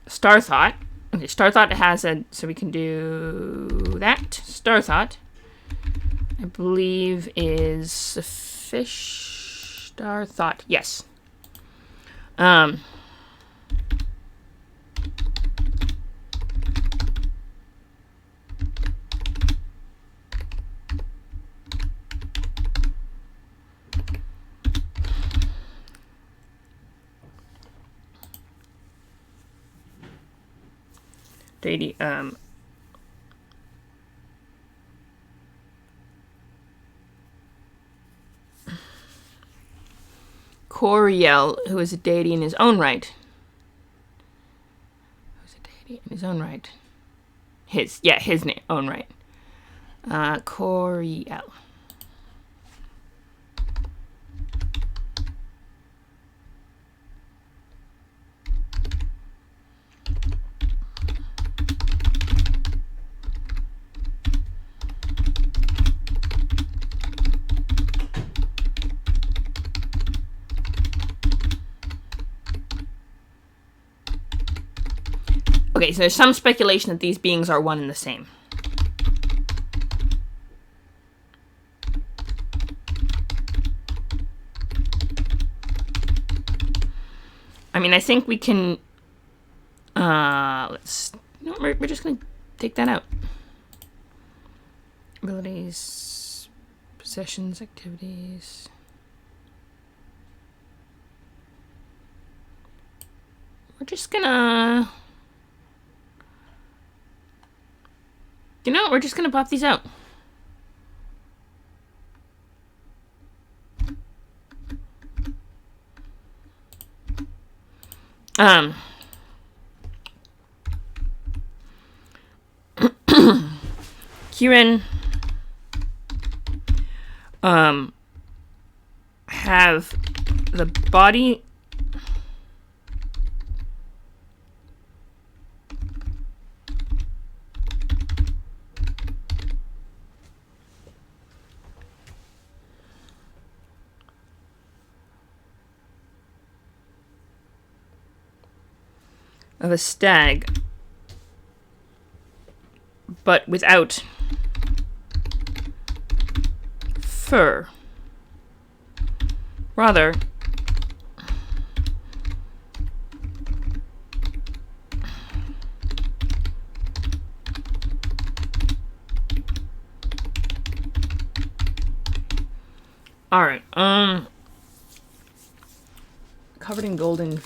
Starthought. Okay, Star Thought has a... So we can do that. Star Thought, I believe, is a fish. Star Thought, yes. Deity, Coriel, who is a deity in his own right. Who's a deity in his own right? His own right. Coriel. Okay, so there's some speculation that these beings are one and the same. I mean, I think we can... let's... No, we're just going to take that out. Abilities... Possessions, activities... We're just gonna... You know, we're just gonna pop these out. Kieran have the body of a stag, but without fur. Rather, all right, covered in golden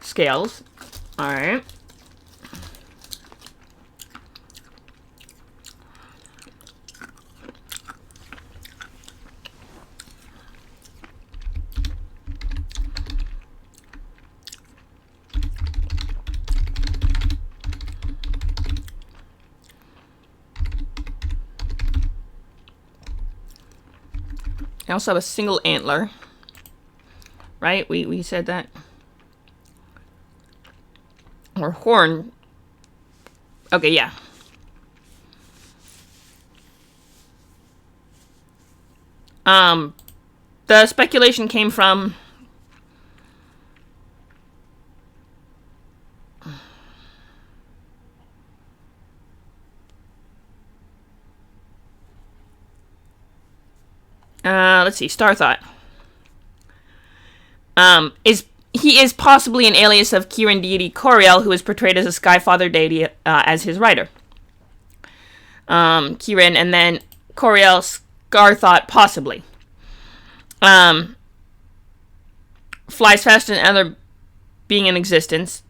scales. All right. I also have a single antler. Right? We said that. Or horn. Okay, yeah. The speculation came from let's see, Star Thought. He is possibly an alias of Kieran deity Coriel, who is portrayed as a Skyfather deity as his rider. Kieran, and then Coriel, Scarthought, possibly. Flies faster than other being in existence.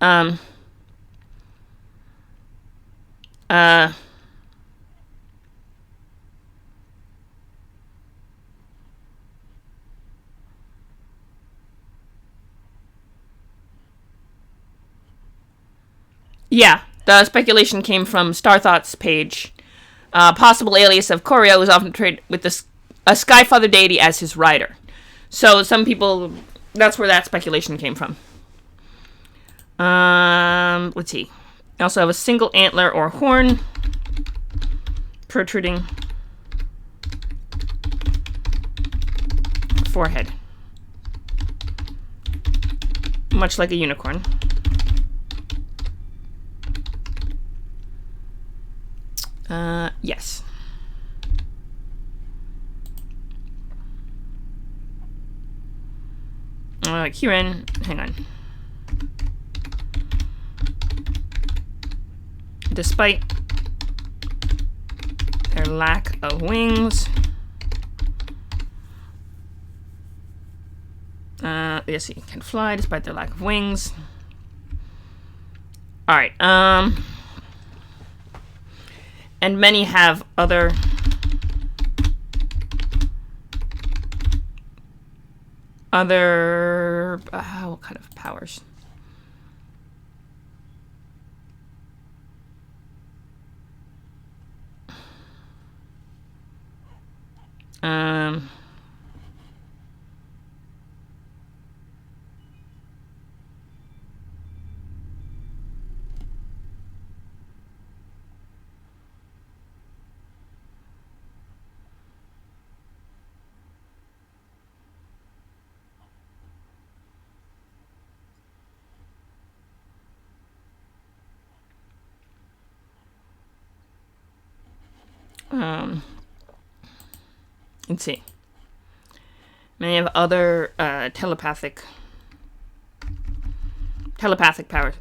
Yeah, the speculation came from Starthought's page. Possible alias of Coriel was often portrayed with a Skyfather deity as his rider. So some people, that's where that speculation came from. Let's see. I also have a single antler or horn protruding forehead, much like a unicorn. Yes. Kieran, hang on. Despite their lack of wings, yes, he can fly despite their lack of wings. All right. And many have other what kind of powers? Let's see. Many have other telepathic powers.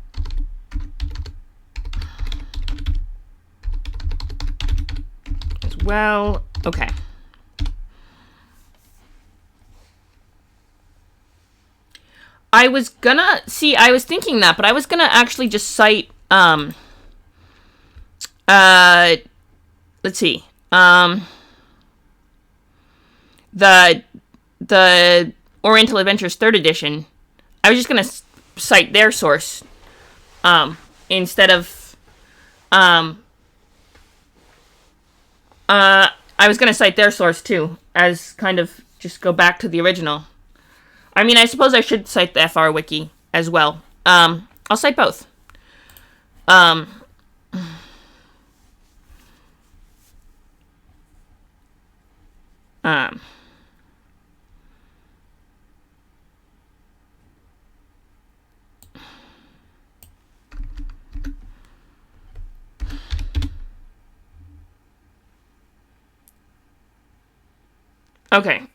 As well. Okay. I was thinking that, but I was gonna actually just cite let's see. The Oriental Adventures 3rd edition. I was just gonna cite their source instead of I was gonna cite their source too, as kind of just go back to the original. I mean, I suppose I should cite the FR Wiki as well. I'll cite both. Okay.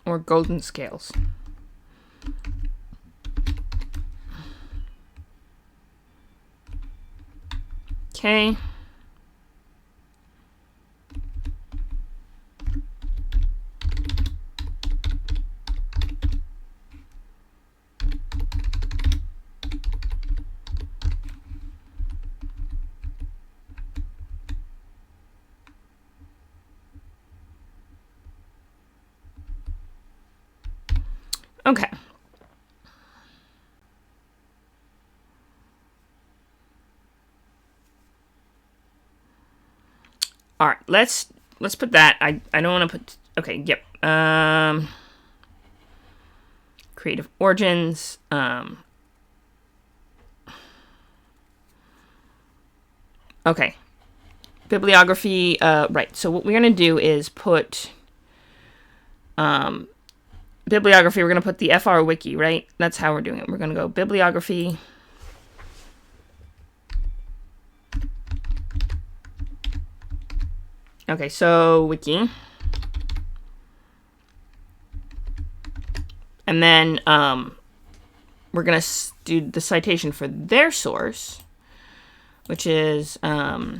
Or golden scales. Okay. Okay. All right, let's put that. I don't want to put. Okay, yep. Creative origins. Okay. Bibliography. Right. So what we're gonna do is put bibliography. We're gonna put the FR Wiki. Right. That's how we're doing it. We're gonna go bibliography. Okay, so wiki. And then we're going to do the citation for their source, which is let's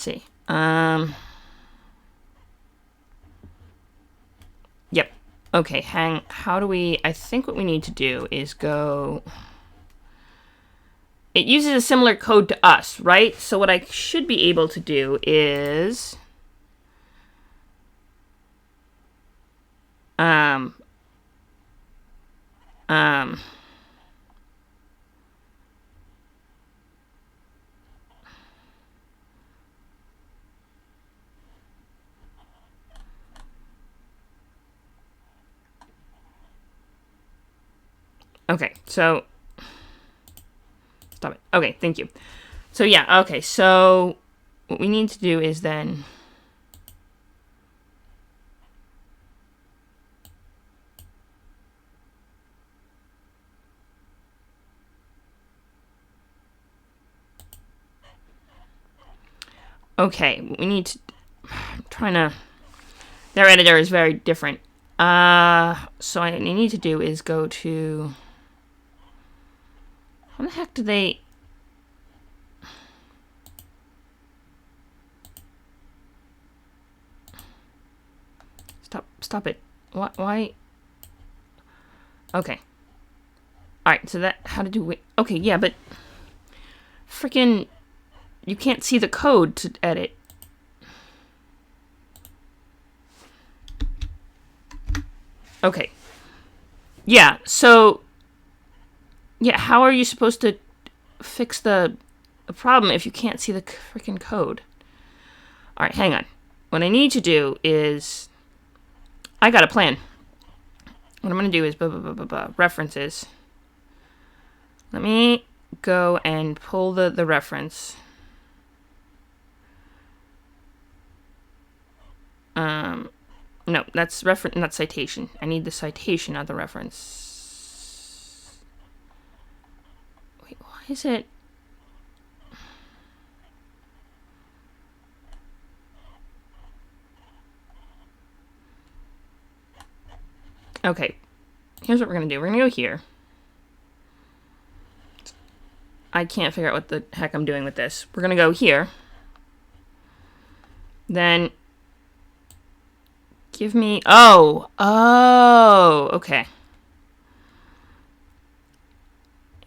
see. Yep. Okay, how do we... I think what we need to do is go... It uses a similar code to us, right? So what I should be able to do is... Okay, so Stop it. Okay, thank you. So yeah, okay, so what we need to do is then... Okay, we need to... I'm trying to... Their editor is very different. So what I need to do is go to... How the heck do they... Stop it. Why? Okay. Alright, so that... How to do... Okay, yeah, but... Freaking... You can't see the code to edit. Okay. Yeah, so... Yeah, how are you supposed to fix the problem if you can't see the freaking code? Alright, hang on. What I need to do is... I got a plan. What I'm going to do is... references. Let me go and pull the reference. No, that's reference, not citation. I need the citation, not the reference. Wait, why is it? Okay, here's what we're gonna do. We're gonna go here. I can't figure out what the heck I'm doing with this. We're gonna go here. Then give me... Oh, okay.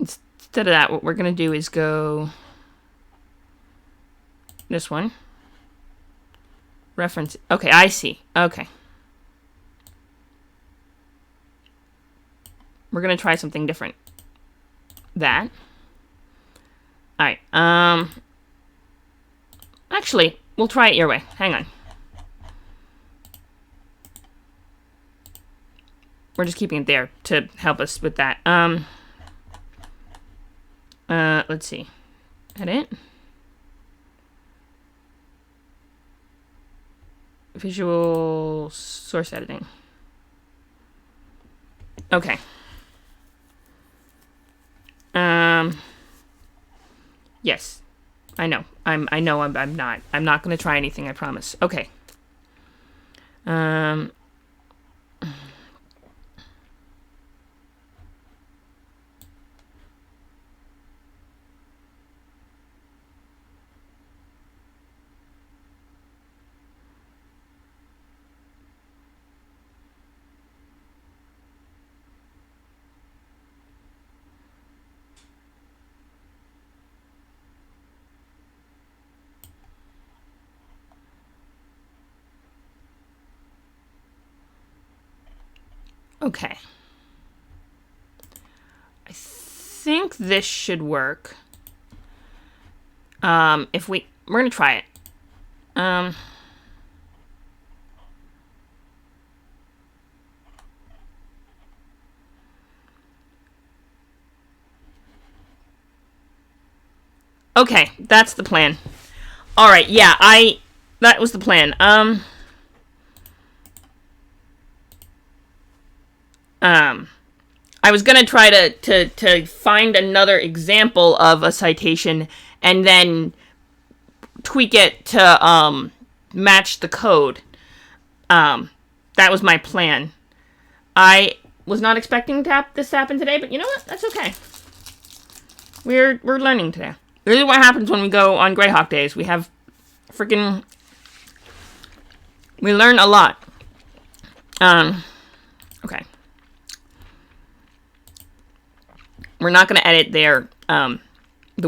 Instead of that, what we're going to do is go... This one. Reference... Okay, I see. Okay. We're going to try something different. That. Alright, Actually, we'll try it your way. Hang on. We're just keeping it there to help us with that. Let's see. Edit. Visual source editing. Okay. Yes. I know. I'm not. I'm not going to try anything, I promise. Okay. Okay. I think this should work. If we're gonna try it. Okay, that's the plan. All right, yeah, that was the plan. I was gonna try to find another example of a citation and then tweak it to match the code. That was my plan. I was not expecting this to happen today, but you know what? That's okay. We're learning today. This is what happens when we go on Greyhawk days. We have freaking... We learn a lot. Okay. We're not going to edit the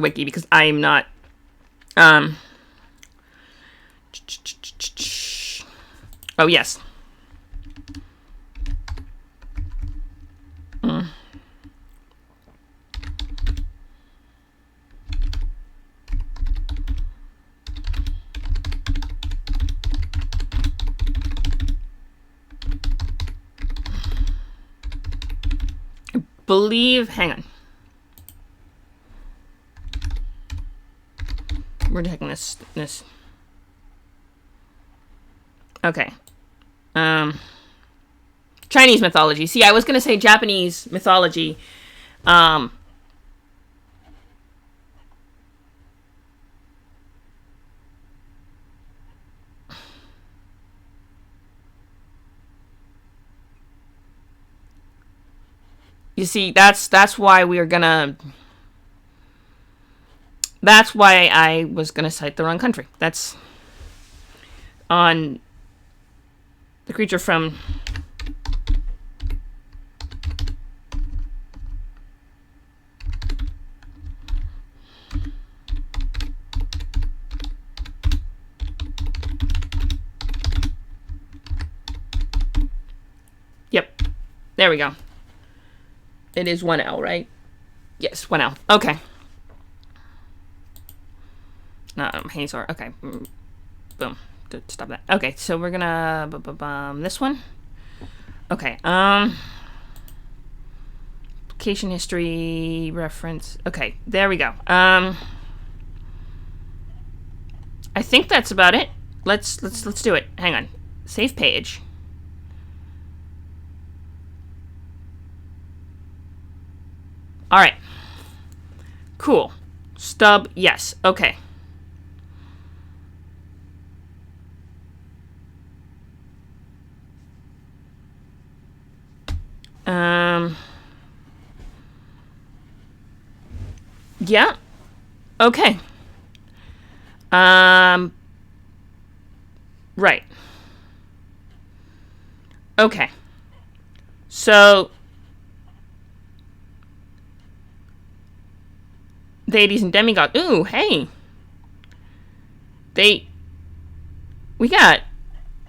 wiki because I'm not... Oh, yes. Hang on. we're taking this. Okay. Chinese mythology. See, I was gonna say Japanese mythology. You see, that's why we are gonna. That's why I was gonna cite the wrong country. That's on the creature from. Yep, there we go. It is 1L, right? Yes, 1L. Okay. Hazor. Okay. Boom. Stop that. Okay, so we're gonna this one. Okay. Application history reference. Okay, there we go. I think that's about it. Let's do it. Hang on. Save page. All right. Cool. Stub. Yes. Okay. Yeah. Okay. Right. Okay. So deities and demigods. Ooh, hey. We got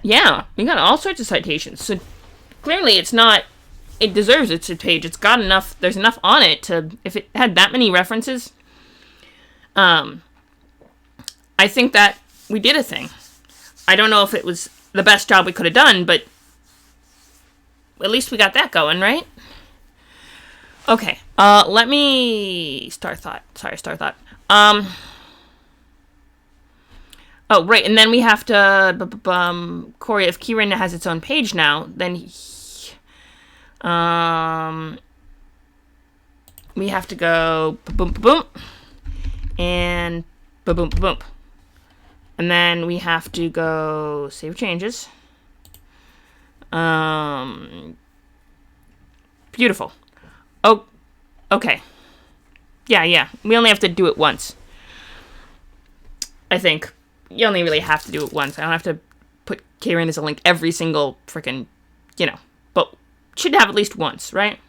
all sorts of citations. So clearly it's not, it deserves its page. It's got enough, there's enough on it to, if it had that many references, I think that we did a thing. I don't know if it was the best job we could have done, but at least we got that going, right? Okay, let me... Star Thought. Oh, right, and then we have to... Corey, if Kieran has its own page now, then... we have to go... Boom, boom, and... Boom, boom, boom. And then we have to go... Save changes. Beautiful. Oh, okay. Yeah. We only have to do it once. I think. You only really have to do it once. I don't have to put Kieran as a link every single freaking, but should have at least once, right?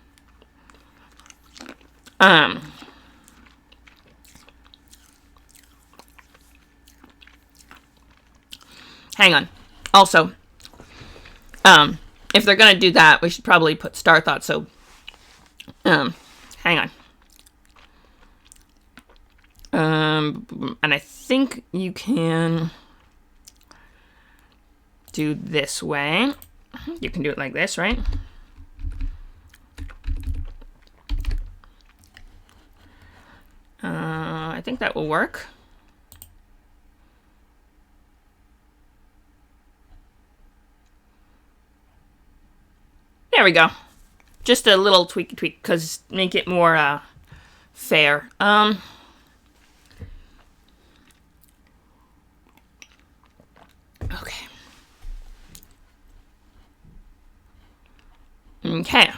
Hang on. Also, if they're gonna do that, we should probably put Star Thought, so, hang on. And I think you can do this way. You can do it like this, right? I think that will work. There we go. Just a little tweak, because make it more, fair. Okay. Okay.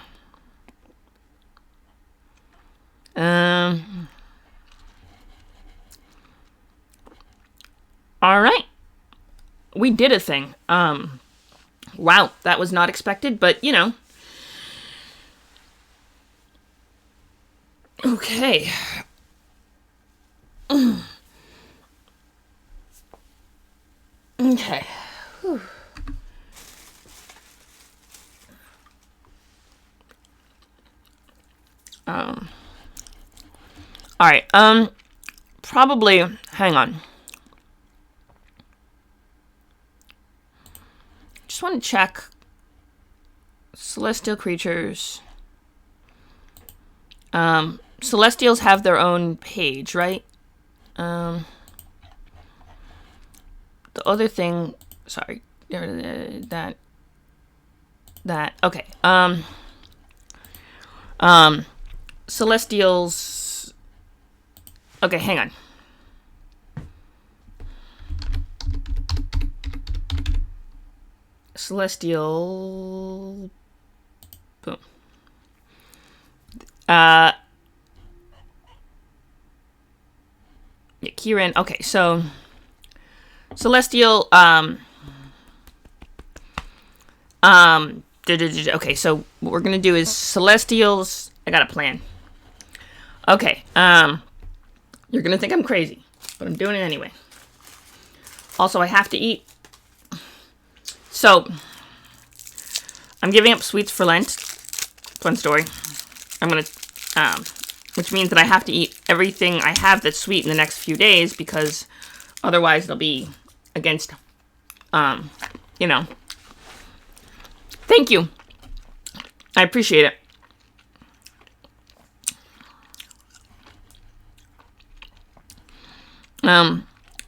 All right. We did a thing. Wow, that was not expected, but, Okay. Okay. Whew. All right. Probably. Hang on. Just want to check. Celestial creatures. Celestials have their own page, right? the other thing, sorry, okay. Celestials. Okay, hang on. Celestial. Boom. Yeah, Kieran. Okay, so Celestial. Okay, so what we're gonna do is Celestials. I got a plan. Okay. You're gonna think I'm crazy, but I'm doing it anyway. Also, I have to eat. So, I'm giving up sweets for Lent. Fun story. I'm gonna, which means that I have to eat everything I have that's sweet in the next few days, because otherwise it'll be against, you know. Thank you. I appreciate it.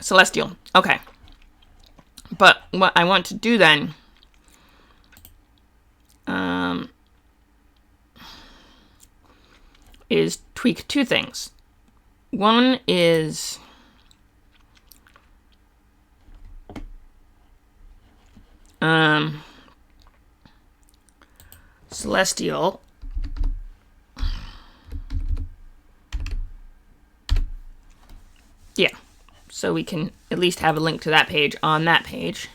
Celestial. Okay. But what I want to do then, is tweak two things. One is Celestial. Yeah. So we can at least have a link to that page on that page.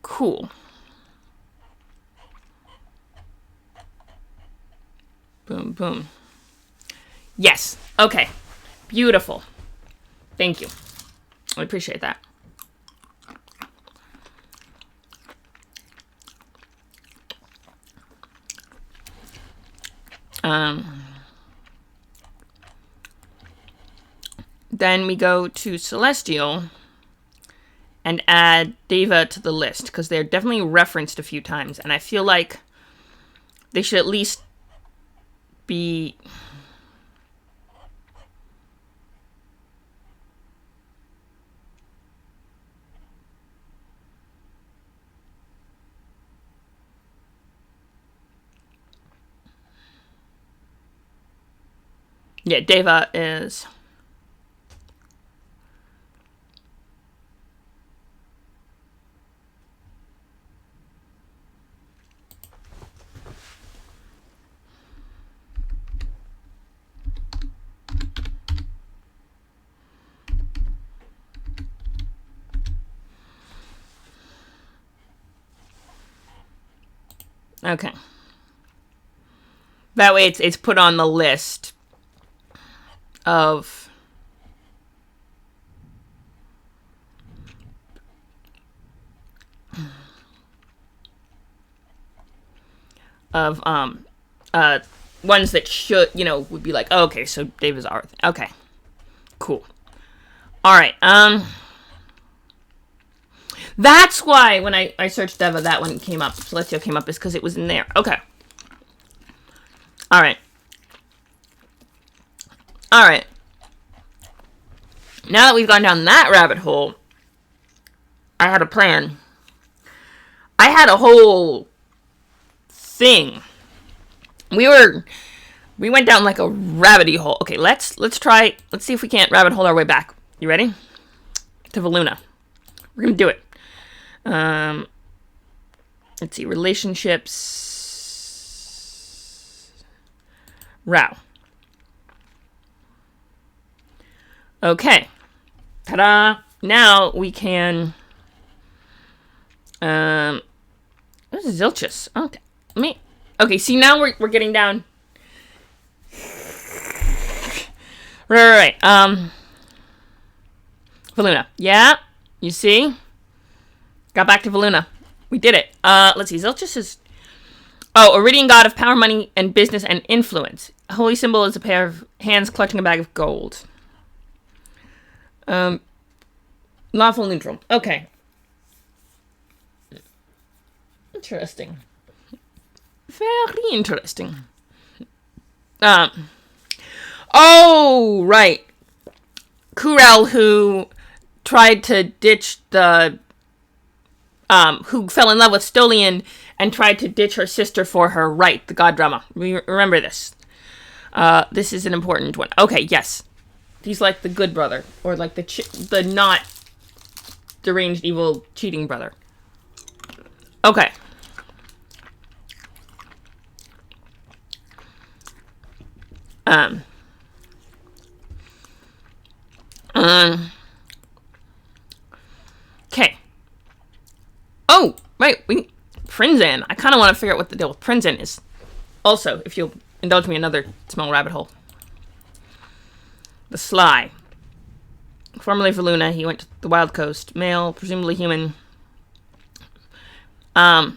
Cool. Boom, boom. Yes. Okay. Beautiful. Thank you. I appreciate that. Then we go to Celestial and add Deva to the list, because they're definitely referenced a few times, and I feel like they should at least be... Yeah, Deva is... Okay. That way it's put on the list of ones that should, would be like, oh, okay, so David's our thing. Okay. Cool. All right. That's why when I searched Deva, that one came up. Celestial came up, is because it was in there. Okay. All right. All right. Now that we've gone down that rabbit hole, I had a plan. I had a whole thing. We went down like a rabbity hole. Okay, let's see if we can't rabbit hole our way back. You ready? To Valuna. We're gonna do it. Let's see, relationships. Row. Okay. Ta-da! Now we can. This is Zilchus. Okay. Okay. See, now we're getting down. Right. Valuna. Yeah. You see? Got back to Valuna. We did it. Let's see. Zilchus is... Oh, Iridian god of power, money, and business and influence. A holy symbol is a pair of hands clutching a bag of gold. Lawful neutral. Okay. Interesting. Very interesting. Oh, right. Kurel, who tried to ditch the, who fell in love with Stolian and tried to ditch her sister for her, right, the god drama. Remember this. This is an important one. Okay, yes. He's like the good brother, or like the not deranged, evil, cheating brother. Okay. Okay. Oh, wait, Prinzan. I kind of want to figure out what the deal with Prinzan is. Also, if you'll indulge me another small rabbit hole. The Sly. Formerly for Luna, he went to the Wild Coast. Male, presumably human. The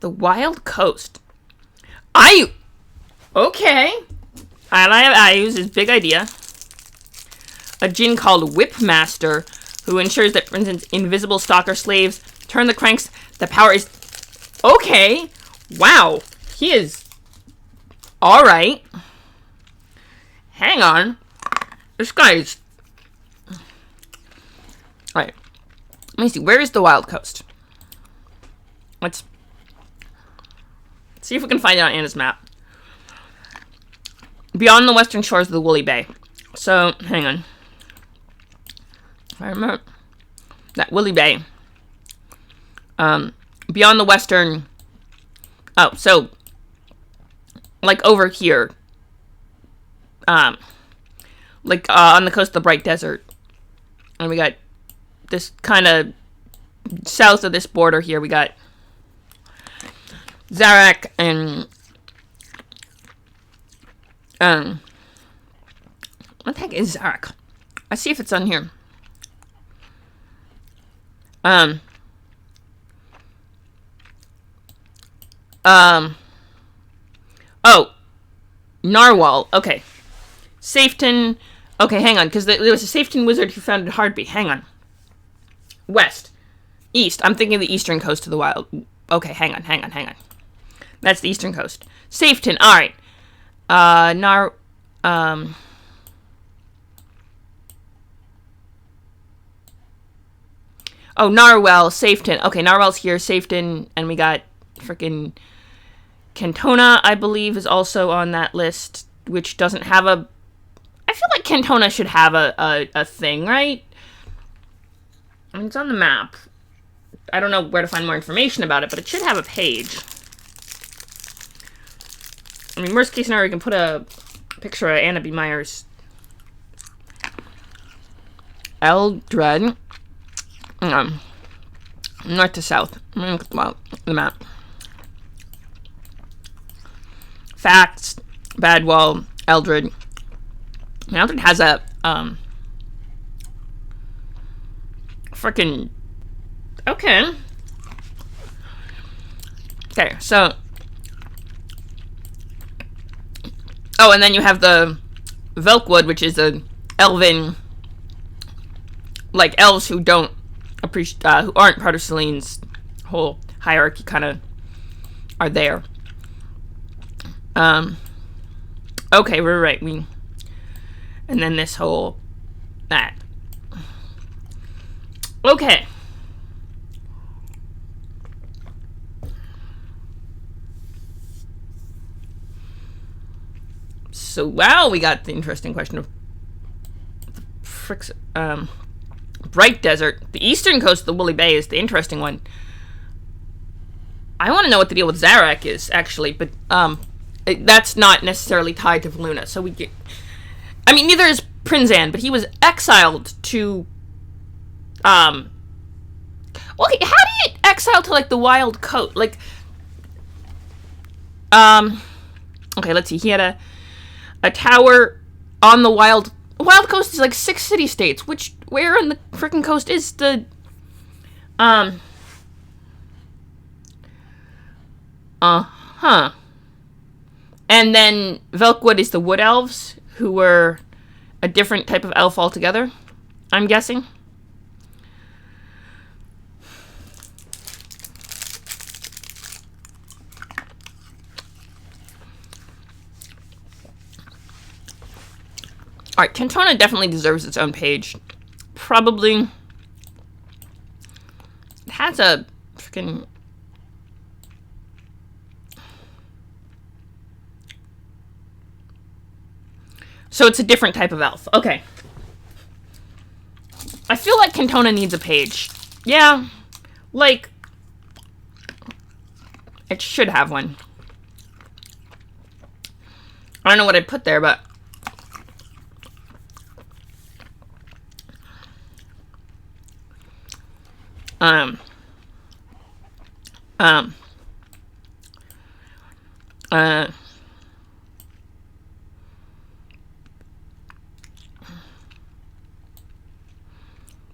Wild Coast. Okay. I use his big idea. A djinn called Whipmaster, who ensures that, for instance, invisible stalker slaves turn the cranks. The power is... Okay. Wow. He is... Alright. Hang on. This guy's... Alright. Let me see. Where is the Wild Coast? Let's see if we can find it on Anna's map. Beyond the western shores of the Woolly Bay. So, hang on. If I remember that Woolly Bay. Beyond the western... Oh, so... Like over here. Like on the coast of the Bright Desert. And we got this kind of... South of this border here, we got... Zarak and... What the heck is Zarak? Let's see if it's on here. Oh. Narwhal. Okay. Safeton. Okay, hang on, because there was a Safeton wizard who founded Hardby. Hang on. West. East. I'm thinking the eastern coast of the wild. Okay, hang on. That's the eastern coast. Safeton. Alright. Oh, Narwhal, Safeton. Okay, Narwhal's here, Safeton, and we got freaking Cantona, I believe, is also on that list, which doesn't have a... I feel like Cantona should have a thing, right? I mean, it's on the map. I don't know where to find more information about it, but it should have a page. I mean, worst case scenario, we can put a picture of Anna B. Myers. Eldred. North to south. Well, the map. Facts. Badwall. Eldred. Eldred has a, frickin'... Okay. Okay, so... Oh, and then you have the Velkwood, which is a elven... Like, elves who don't appreciate... who aren't part of Celine's whole hierarchy, kind of are there. Okay, we're right. And then this whole... That. Okay. So, wow, we got the interesting question of the Bright Desert. The eastern coast of the Woolly Bay is the interesting one. I want to know what the deal with Zarak is, actually, but that's not necessarily tied to Valuna. So we get... I mean, neither is Prinzan, but he was exiled to... Well, how do you exile to, like, the Wild Coast? Like... Okay, let's see. He had a tower on the Wild Coast is like 6 city-states. Where on the freaking coast is the... Uh-huh. And then Velkwood is the Wood Elves, who were a different type of elf altogether, I'm guessing. Alright, Cantona definitely deserves its own page. Probably. It has a freaking. So it's a different type of elf. Okay. I feel like Cantona needs a page. Yeah. Like. It should have one. I don't know what I'd put there, but.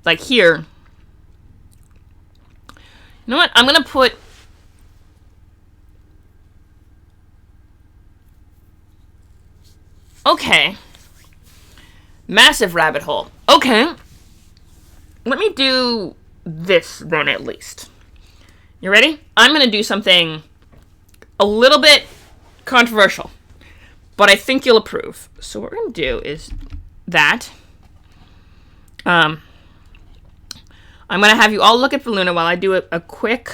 Like here. You know what? I'm gonna put. Okay. Massive rabbit hole. Okay. Let me do this then at least. You ready? I'm gonna do something a little bit controversial, but I think you'll approve. So what we're gonna do is that. I'm going to have you all look at Valuna while I do a quick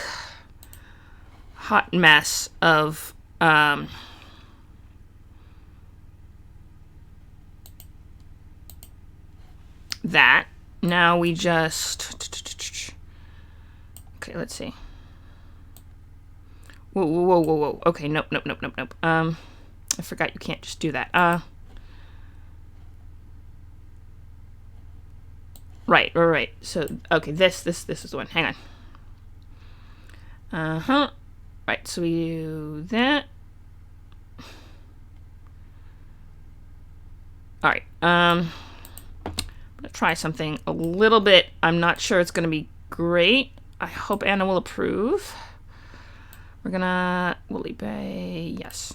hot mess of that. Now we just... Okay, let's see. Whoa, whoa, whoa, whoa, whoa. Okay, nope. I forgot you can't just do that. Right. So, okay, this is the one. Hang on. Right, so we do that. Alright, I'm gonna try something a little bit. I'm not sure it's gonna be great. I hope Anna will approve. We're gonna Woolly Bay, yes.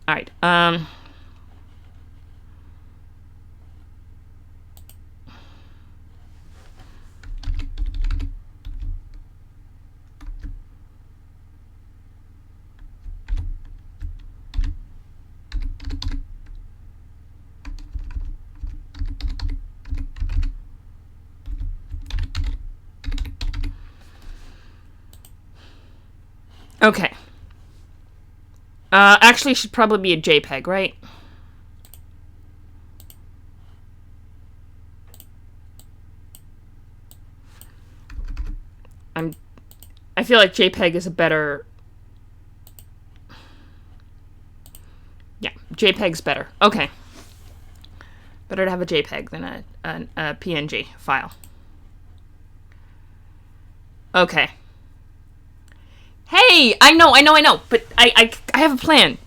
Alright, okay. Actually, it should probably be a JPEG, right? I feel like JPEG is a better... Yeah, JPEG's better. Okay. Better to have a JPEG than a PNG file. Okay. Hey, I know, but I have a plan.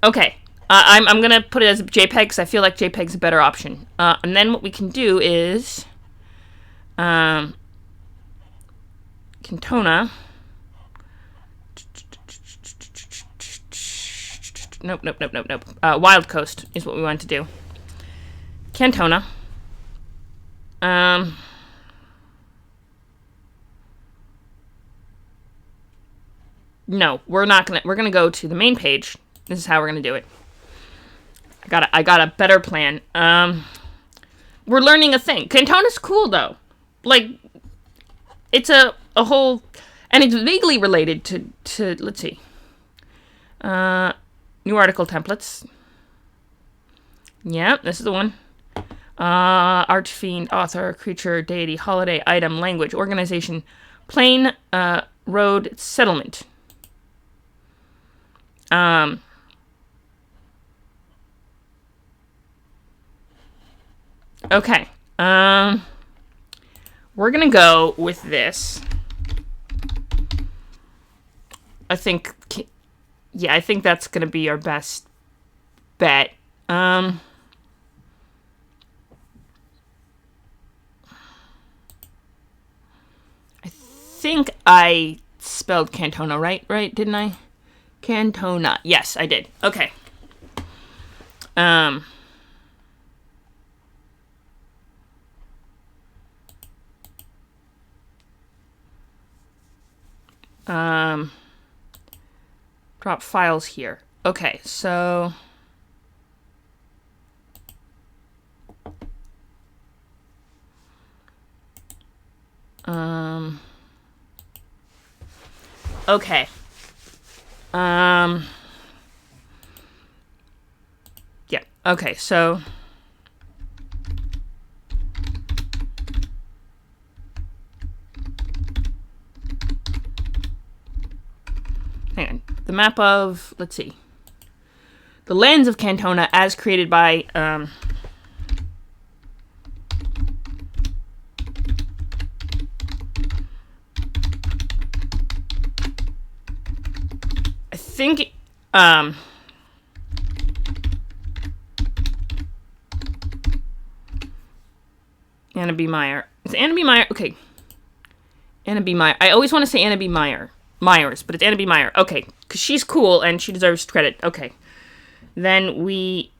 Okay, I'm gonna put it as a JPEG because I feel like JPEG's a better option. And then what we can do is, Cantona. Nope. Wild Coast is what we want to do. Cantona. No, we're not gonna. We're gonna go to the main page. This is how we're gonna do it. I got a better plan. We're learning a thing. Cantona's cool though. Like, it's a whole, and it's vaguely related to. Let's see. New article templates. Yeah, this is the one. Archfiend, author, creature, deity, holiday, item, language, organization, plain, road, settlement. Okay. We're gonna go with this. I think that's gonna be our best bet. I think I spelled Cantona right, didn't I? Cantona. Yes, I did. Okay. Drop files here. Okay, so Okay. Yeah. Okay, so hang on. The map of, let's see. The lands of Cantona as created by I think Anna B. Meyer. Is Anna B. Meyer? Okay. Anna B. Meyer. I always want to say Anna B. Myers, but it's Anna B. Meyer. Okay, because she's cool and she deserves credit. Okay. Then we,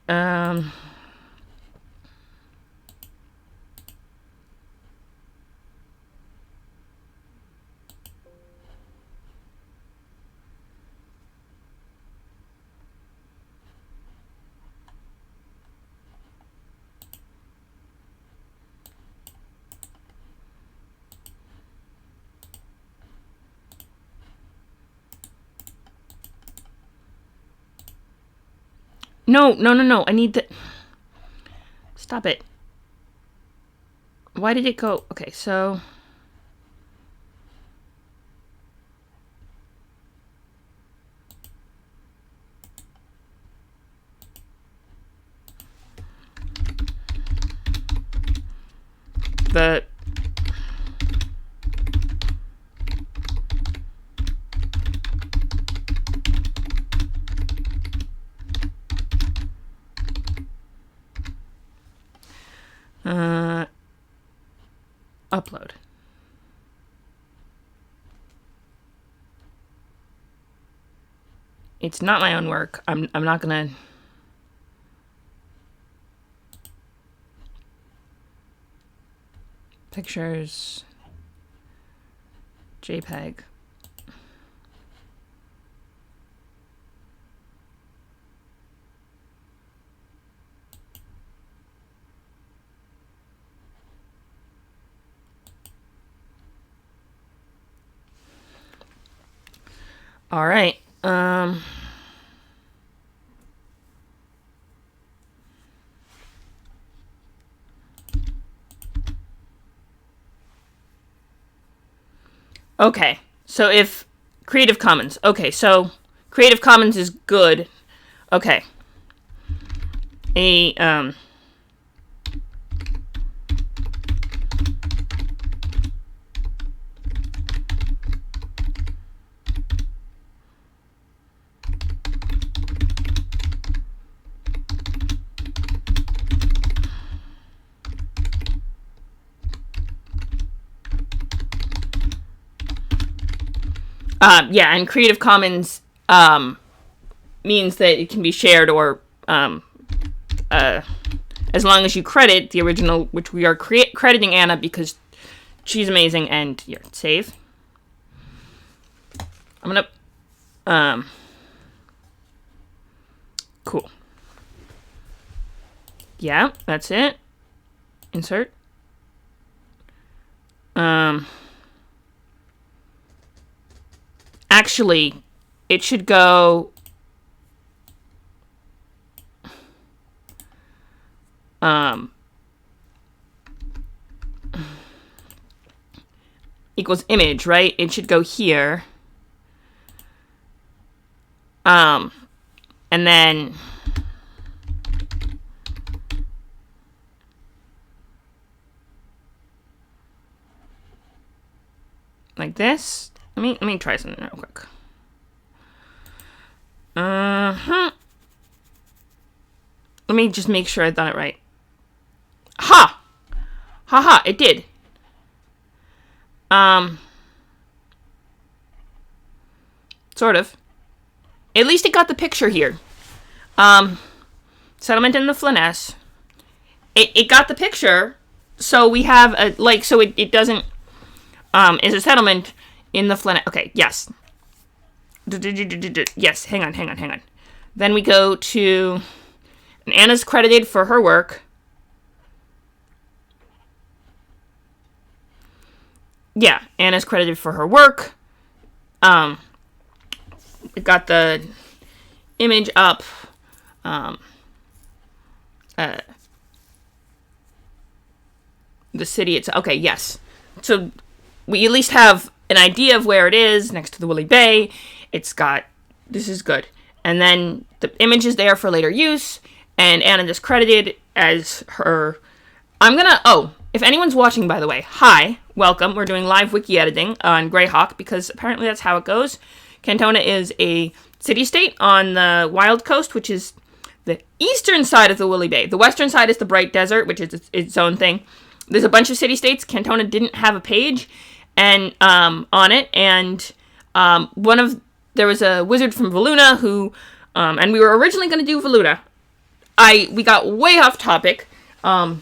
No. I need the... Stop it. Why did it go... Okay, so... The... Upload. It's not my own work. I'm not gonna... Pictures. JPEG. All right. Okay. So if Creative Commons. Okay, so Creative Commons is good. Okay. Yeah, and Creative Commons means that it can be shared or as long as you credit the original, which we are crediting Anna because she's amazing. And here, save. I'm gonna cool. Yeah, that's it. Insert. Actually, it should go equals image, right? It should go here. And then like this. Let me try something real quick. Let me just make sure I done it right. Ha! Ha! It did. Sort of. At least it got the picture here. Settlement in the Flyness. It got the picture, so we have a, like, so it doesn't, is a settlement in the Flyness. Okay, yes. Yes, hang on. Then we go to, and Anna's credited for her work. Yeah, Anna's credited for her work. it got the image up. The city, it's okay, yes. So we at least have an idea of where it is, next to the Woolly Bay. It's got, this is good. And then the image is there for later use, and Anna is credited as her. If anyone's watching, by the way, hi, welcome. We're doing live wiki editing on Greyhawk, because apparently that's how it goes. Cantona is a city-state on the Wild Coast, which is the eastern side of the Woolly Bay. The western side is the Bright Desert, which is its own thing. There's a bunch of city-states. Cantona didn't have a page and on it, and there was a wizard from Voluna who, and we were originally going to do Voluna. We got way off topic. A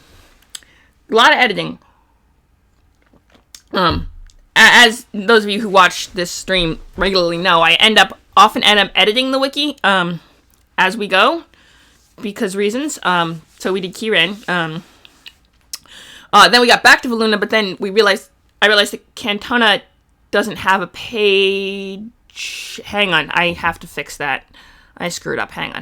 lot of editing. As those of you who watch this stream regularly know, I often end up editing the wiki as we go, because reasons. So we did Kieran. Then we got back to Voluna, but then I realized that Cantona doesn't have a page. Hang on, I have to fix that. I screwed up. Hang on.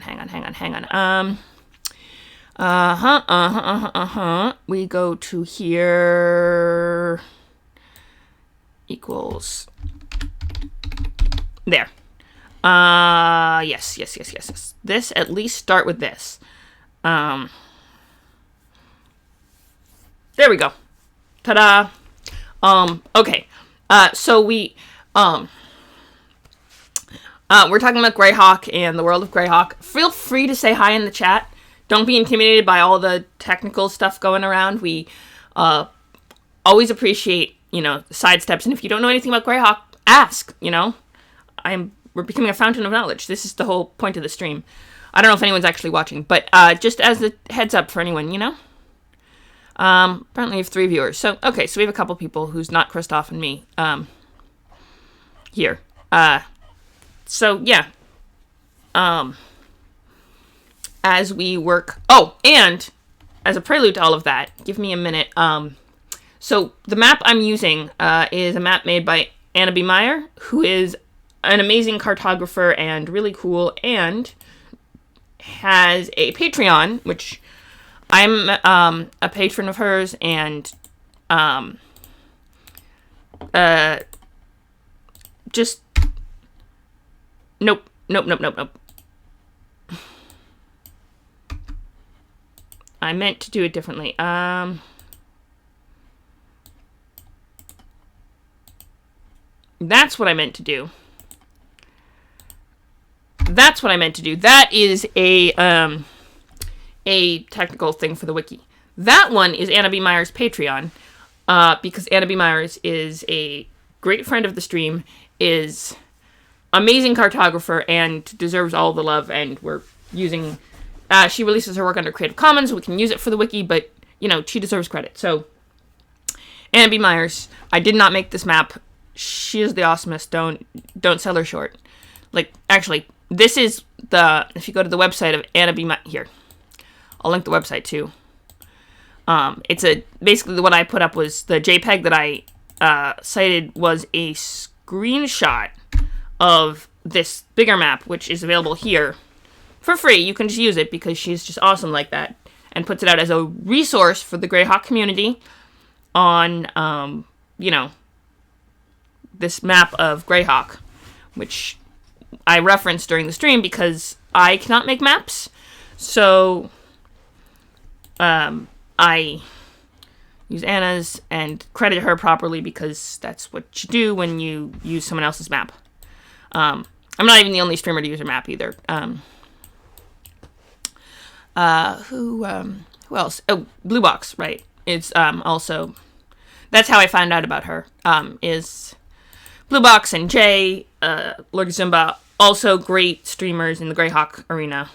We go to here. Equals. There. Yes. This, at least start with this. There we go. Ta-da. Okay. So we're talking about Greyhawk and the world of Greyhawk. Feel free to say hi in the chat. Don't be intimidated by all the technical stuff going around. We always appreciate, side steps. And if you don't know anything about Greyhawk, ask, we're becoming a fountain of knowledge. This is the whole point of the stream. I don't know if anyone's actually watching, but just as a heads up for anyone, Apparently we have 3 viewers. So we have a couple people who's not Christoph and me, here. As we work, and as a prelude to all of that, give me a minute. So the map I'm using, is a map made by Anna B. Meyer, who is an amazing cartographer and really cool, and has a Patreon, which I'm a patron of hers, and just nope. I meant to do it differently. That's what I meant to do. That is a technical thing for the wiki. That one is Anna B. Meyer's Patreon, because Anna B. Myers is a great friend of the stream, is amazing cartographer, and deserves all the love, and we're using, she releases her work under Creative Commons, so we can use it for the wiki, but, she deserves credit. So, Anna B. Myers, I did not make this map. She is the awesomest. Don't sell her short. Actually, this is if you go to the website of Anna B. Myers, here. I'll link the website too. Basically what I put up was the JPEG that I cited was a screenshot of this bigger map, which is available here for free. You can just use it because she's just awesome like that, and puts it out as a resource for the Greyhawk community on, this map of Greyhawk, which I referenced during the stream because I cannot make maps. So I use Anna's and credit her properly because that's what you do when you use someone else's map. I'm not even the only streamer to use her map either. Who else? Oh, Blue Box, right. It's also, that's how I found out about her, is Blue Box and Jay, Lord Zumba, also great streamers in the Greyhawk arena.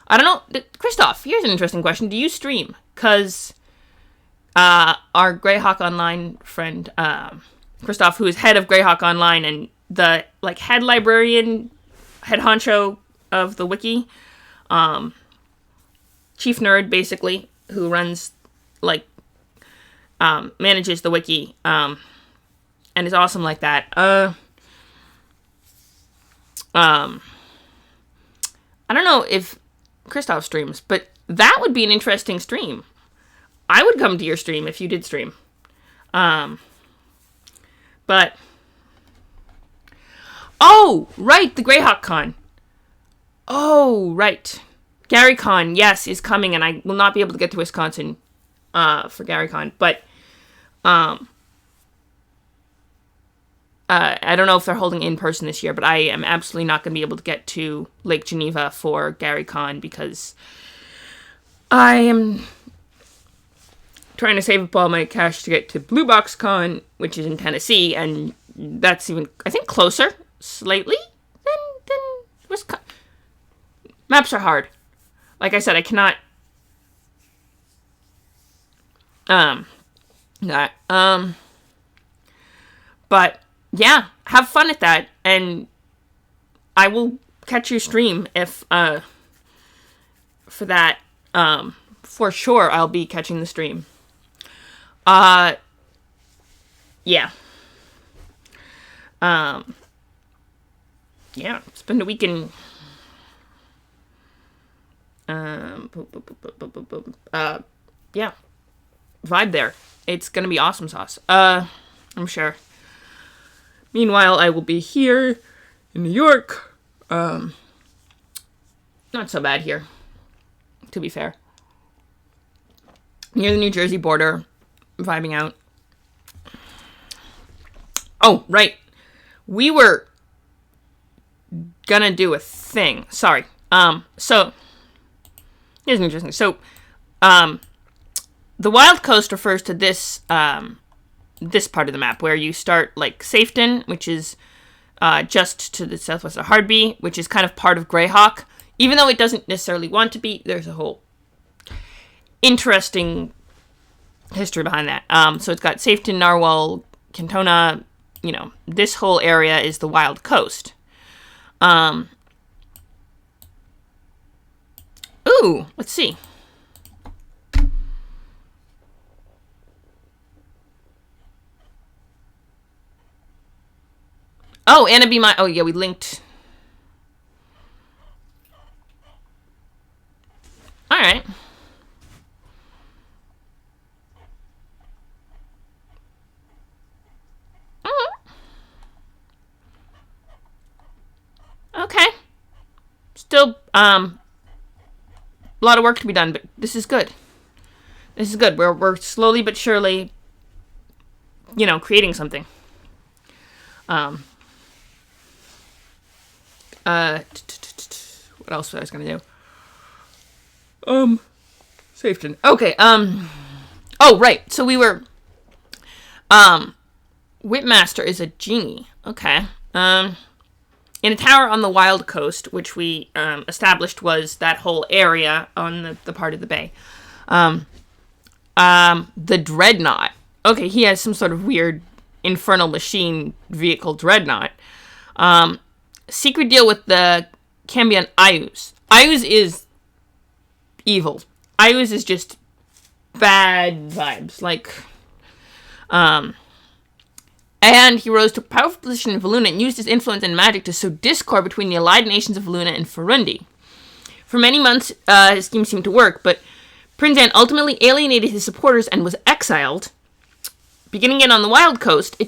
I don't know, Christoph, here's an interesting question. Do you stream? Because our Greyhawk Online friend, Christoph, who is head of Greyhawk Online and the head librarian, head honcho of the wiki, chief nerd basically, who runs manages the wiki, and is awesome like that. I don't know if Christoph streams, but that would be an interesting stream. I would come to your stream if you did stream. But... Oh, right, the Greyhawk Con. Oh, right. GaryCon, yes, is coming, and I will not be able to get to Wisconsin for GaryCon, but I don't know if they're holding in person this year, but I am absolutely not going to be able to get to Lake Geneva for GaryCon because I am trying to save up all my cash to get to Blue Box Con, which is in Tennessee, and that's even, I think, closer, slightly, than Wisconsin. Maps are hard. Like I said, I cannot... But, yeah, have fun at that, and I will catch your stream if, for that, for sure I'll be catching the stream. Yeah. Yeah, spend a week in... yeah. Vibe there. It's gonna be awesome sauce. I'm sure. Meanwhile, I will be here in New York. Not so bad here, to be fair. Near the New Jersey border, vibing out. Oh, right. We were gonna do a thing. Sorry. So... Here's interesting. So, the Wild Coast refers to this this part of the map where you start like Safeton, which is just to the southwest of Hardby, which is kind of part of Greyhawk, even though it doesn't necessarily want to be. There's a whole interesting history behind that. So it's got Safeton, Narwhal, Cantona. You know, this whole area is the Wild Coast. Ooh, let's see. Oh, Anna B. Oh, yeah, we linked. All right. Okay. Still, a lot of work to be done, but this is good. This is good. We're slowly but surely, you know, creating something. What else was I going to do? Safeton. Okay, oh, right. So we were, Whipmaster is a genie. Okay. In a tower on the Wild Coast, which we established was that whole area on the part of the bay. The Dreadnought. Okay, he has some sort of weird infernal machine vehicle Dreadnought. Secret deal with the Cambion Ayuz. Ayuz is evil. Ayuz is just bad vibes. Like, and he rose to a powerful position in Valuna and used his influence and magic to sow discord between the allied nations of Valuna and Farundi. For many months, his scheme seemed to work, but Prince Anne ultimately alienated his supporters and was exiled. Beginning it on the Wild Coast,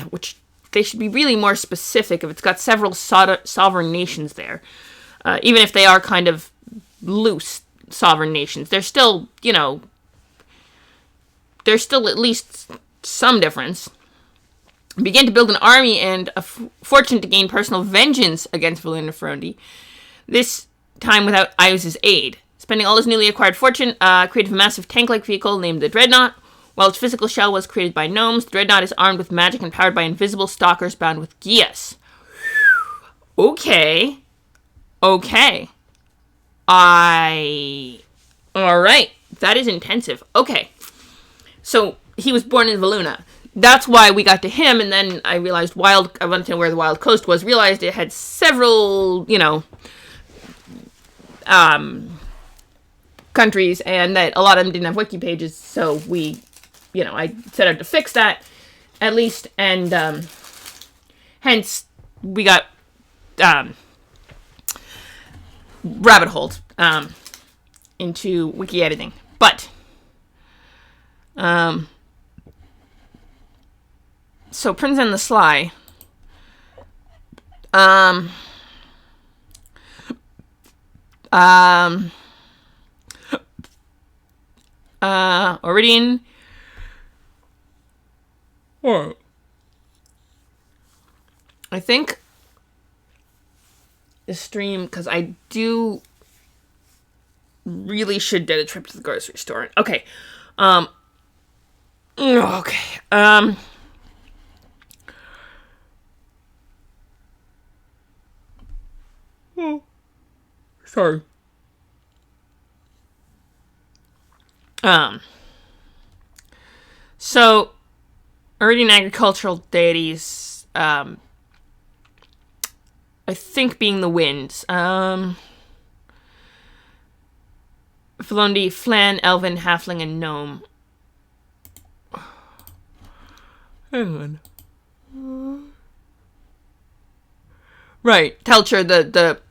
which they should be really more specific if it's got several sovereign nations there. Even if they are kind of loose sovereign nations, they're still, you know, there's still at least some difference. Began to build an army and a fortune to gain personal vengeance against Valuna Farundi, this time without Ayuz's aid. Spending all his newly acquired fortune, created a massive tank-like vehicle named the Dreadnought. While its physical shell was created by gnomes, the Dreadnought is armed with magic and powered by invisible stalkers bound with Gias. Okay. Okay. Alright. That is intensive. Okay. So, he was born in Valuna. That's why we got to him, and then I realized I wanted to know where the Wild Coast was, realized it had several, you know, countries, and that a lot of them didn't have wiki pages, so we, you know, I set out to fix that, at least, and, hence, we got, rabbit holes into wiki editing. But so Prince and the Sly. Iridian. What? I think the stream, because I do really should get a trip to the grocery store. Okay. Okay. Oh, sorry. So, Iridian agricultural deities, I think being the winds. Felondi, Flan, Elven, Halfling, and Gnome. Hang on. Right, Telcher, the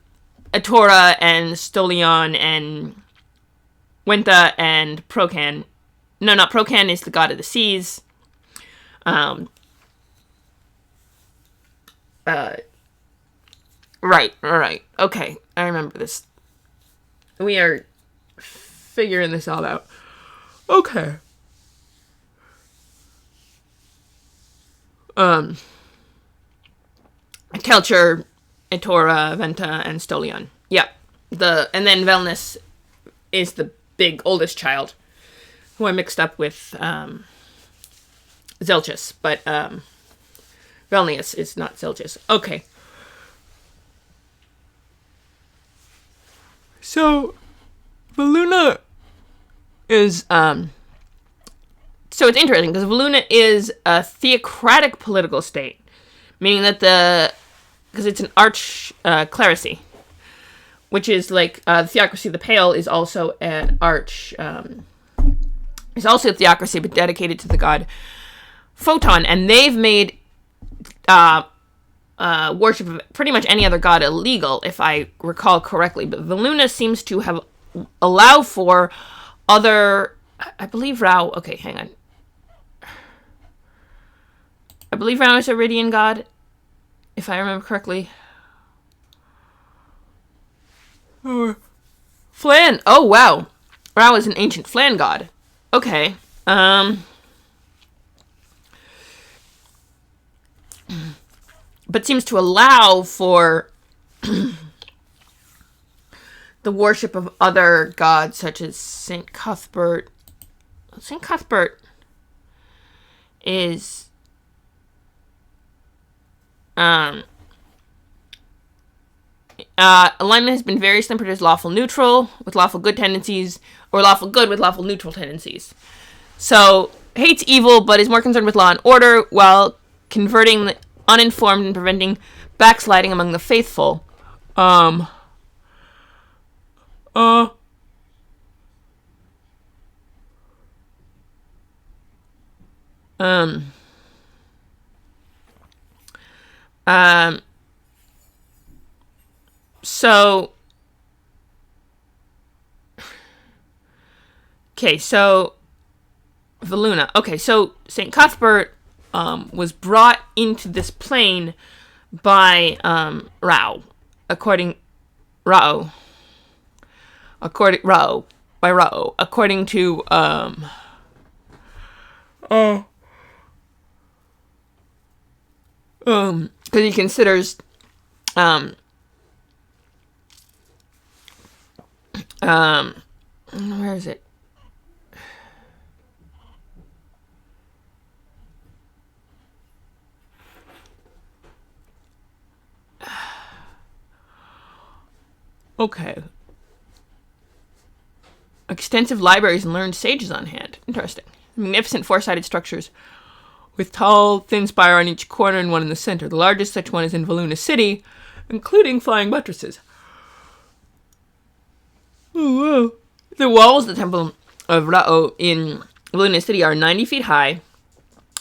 Atora, and Stolion, and Wenta, and Procan. No, not Procan is the god of the seas. Right. Okay, I remember this. We are figuring this all out. Okay. Telcher, Atora, Venta, and Stolion. Yeah. And then Velnus is the big oldest child, who I mixed up with Zelchus, but Velnius is not Zelchus. Okay. So Voluna is so it's interesting because Voluna is a theocratic political state, meaning that because it's an arch-clerisy, which is like the theocracy of the Pale is also an is also a theocracy, but dedicated to the god Photon, and they've made worship of pretty much any other god illegal, if I recall correctly. But Voluna seems to have allowed for other, I believe Rao. Okay, hang on. I believe Rao is a Iridian god, if I remember correctly. Flan. Oh wow, Rao is an ancient Flan god. Okay. But seems to allow for the worship of other gods, such as Saint Cuthbert. Saint Cuthbert is alignment has been variously produced lawful neutral with lawful good tendencies, or lawful good with lawful neutral tendencies. So hates evil, but is more concerned with law and order, while converting the uninformed and preventing backsliding among the faithful. So okay, so Voluna. Okay, so Saint Cuthbert was brought into this plane by Rao, according to because he considers where is it? Okay. Extensive libraries and learned sages on hand. Interesting. Magnificent four-sided structures with tall, thin spire on each corner and one in the center. The largest such one is in Voluna City, including flying buttresses. Oh, wow. The walls of the Temple of Ra'o in Voluna City are 90 feet high.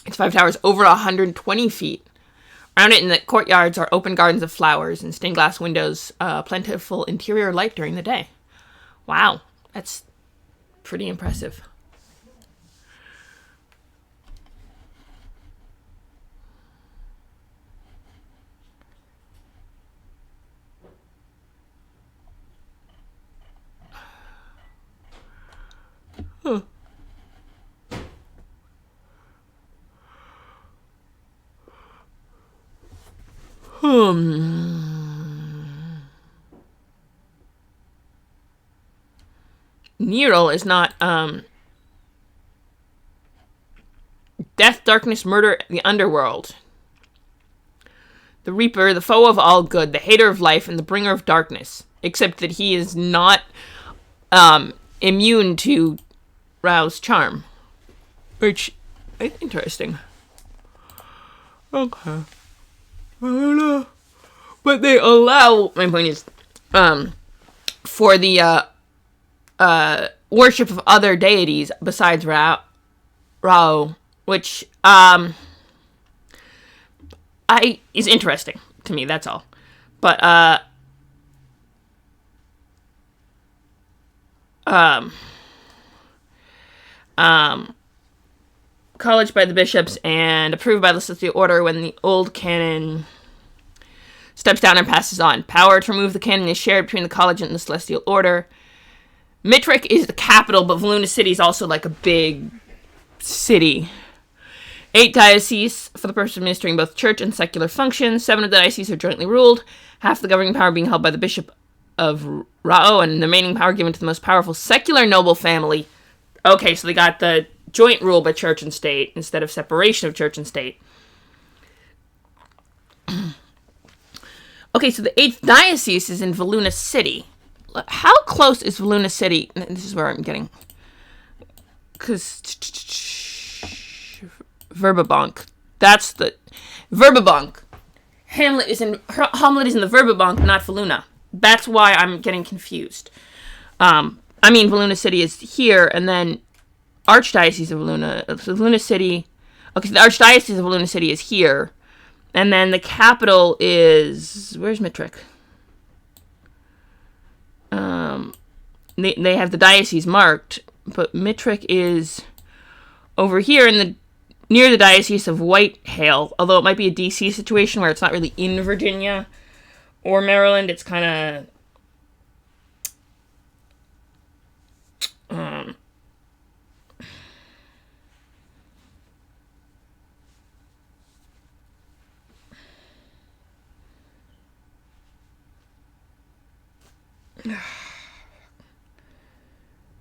Its 5 towers over 120 feet Around it in the courtyards are open gardens of flowers and stained glass windows, plentiful interior light during the day. Wow, that's pretty impressive. Huh. Neural is not, death, darkness, murder, the underworld. The Reaper, the foe of all good, the hater of life, and the bringer of darkness. Except that he is not, immune to Rao's charm. Which is interesting. Okay. I don't know. But they allow, my point is, for the, worship of other deities besides Rao, which, is interesting to me, that's all. But, college by the bishops and approved by the celestial order when the old canon steps down and passes on. Power to remove the canon is shared between the college and the celestial order. Mitric is the capital, but Voluna City is also like a big city. 8 dioceses for the purpose of administering both church and secular functions. 7 of the dioceses are jointly ruled, half the governing power being held by the bishop of Rao, and the remaining power given to the most powerful secular noble family. Okay, so they got the joint rule by church and state instead of separation of church and state. Okay, so the 8th diocese is in Voluna City. How close is Voluna City? This is where I'm getting... Because... Verbabonk. That's the... Verbabonk. Hamlet is in the Verbabonk, not Voluna. That's why I'm getting confused. Voluna City is here, and then Archdiocese of Voluna... Voluna City... Okay, so the Archdiocese of Voluna City is here. And then the capital is... Where's Mitric? They have the diocese marked, but Mitric is over here near the diocese of Whitehale, although it might be a DC situation where it's not really in Virginia or Maryland. It's kind of...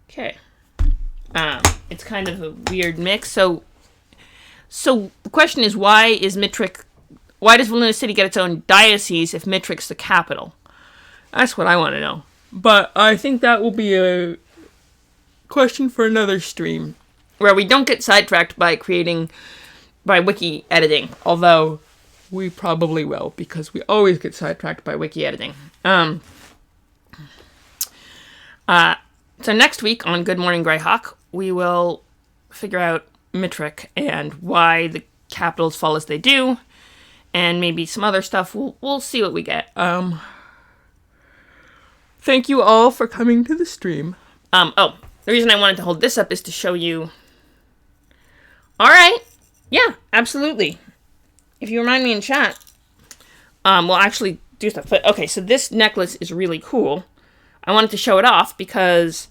Okay. It's kind of a weird mix. So the question is, why does Voluna City get its own diocese if Mitric's the capital? That's what I want to know. But I think that will be a question for another stream, where we don't get sidetracked by wiki editing, although we probably will, because we always get sidetracked by wiki editing. So next week on Good Morning Greyhawk, we will figure out Mitric and why the capitals fall as they do, and maybe some other stuff. We'll see what we get. Thank you all for coming to the stream. The reason I wanted to hold this up is to show you. All right. Yeah, absolutely. If you remind me in chat, we'll actually do stuff. But okay, so this necklace is really cool. I wanted to show it off because,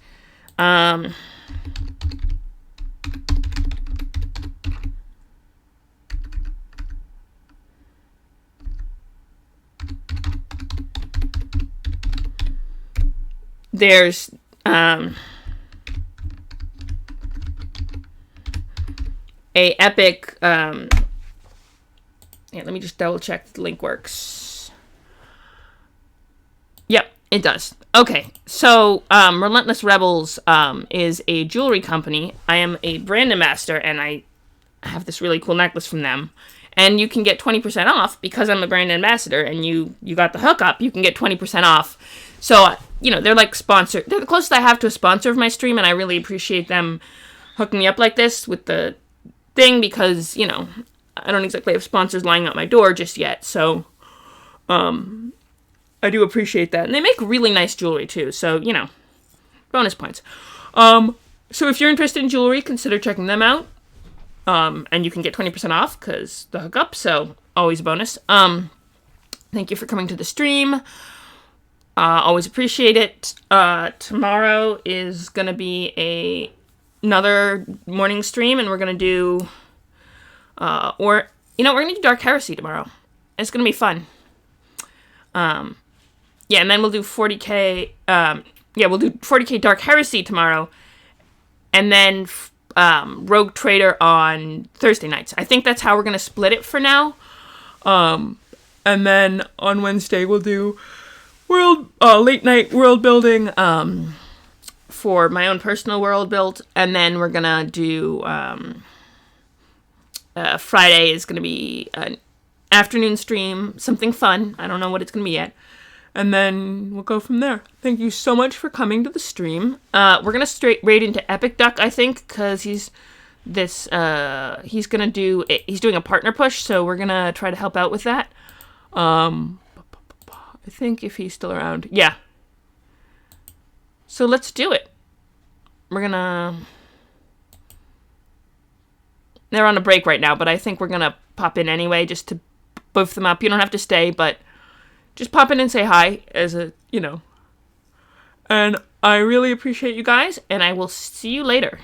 there's, a epic, yeah, let me just double check the link works. Yep, it does. Okay, so Relentless Rebels is a jewelry company. I am a brand ambassador, and I have this really cool necklace from them. And you can get 20% off because I'm a brand ambassador, and you got the hookup. You can get 20% off. So, they're like sponsor. They're the closest I have to a sponsor of my stream, and I really appreciate them hooking me up like this with the thing because, I don't exactly have sponsors lying out my door just yet, so I do appreciate that. And they make really nice jewelry too, so, you know, bonus points. So if you're interested in jewelry, consider checking them out. And you can get 20% off because the hookup, so always a bonus. Thank you for coming to the stream. Always appreciate it. Tomorrow is going to be another morning stream, and we're going to do, we're going to do Dark Heresy tomorrow. It's going to be fun. Yeah, and then we'll do 40K, we'll do 40K Dark Heresy tomorrow, and then Rogue Trader on Thursday nights. I think that's how we're going to split it for now. And then on Wednesday we'll do late night world building for my own personal world build, and then we're going to do Friday is going to be an afternoon stream, something fun. I don't know what it's going to be yet. And then we'll go from there. Thank you so much for coming to the stream. We're going to straight right into Epic Duck, I think, because he's doing a partner push, so we're going to try to help out with that. I think if he's still around. Yeah. So let's do it. They're on a break right now, but I think we're going to pop in anyway just to boof them up. You don't have to stay, but just pop in and say hi And I really appreciate you guys, and I will see you later.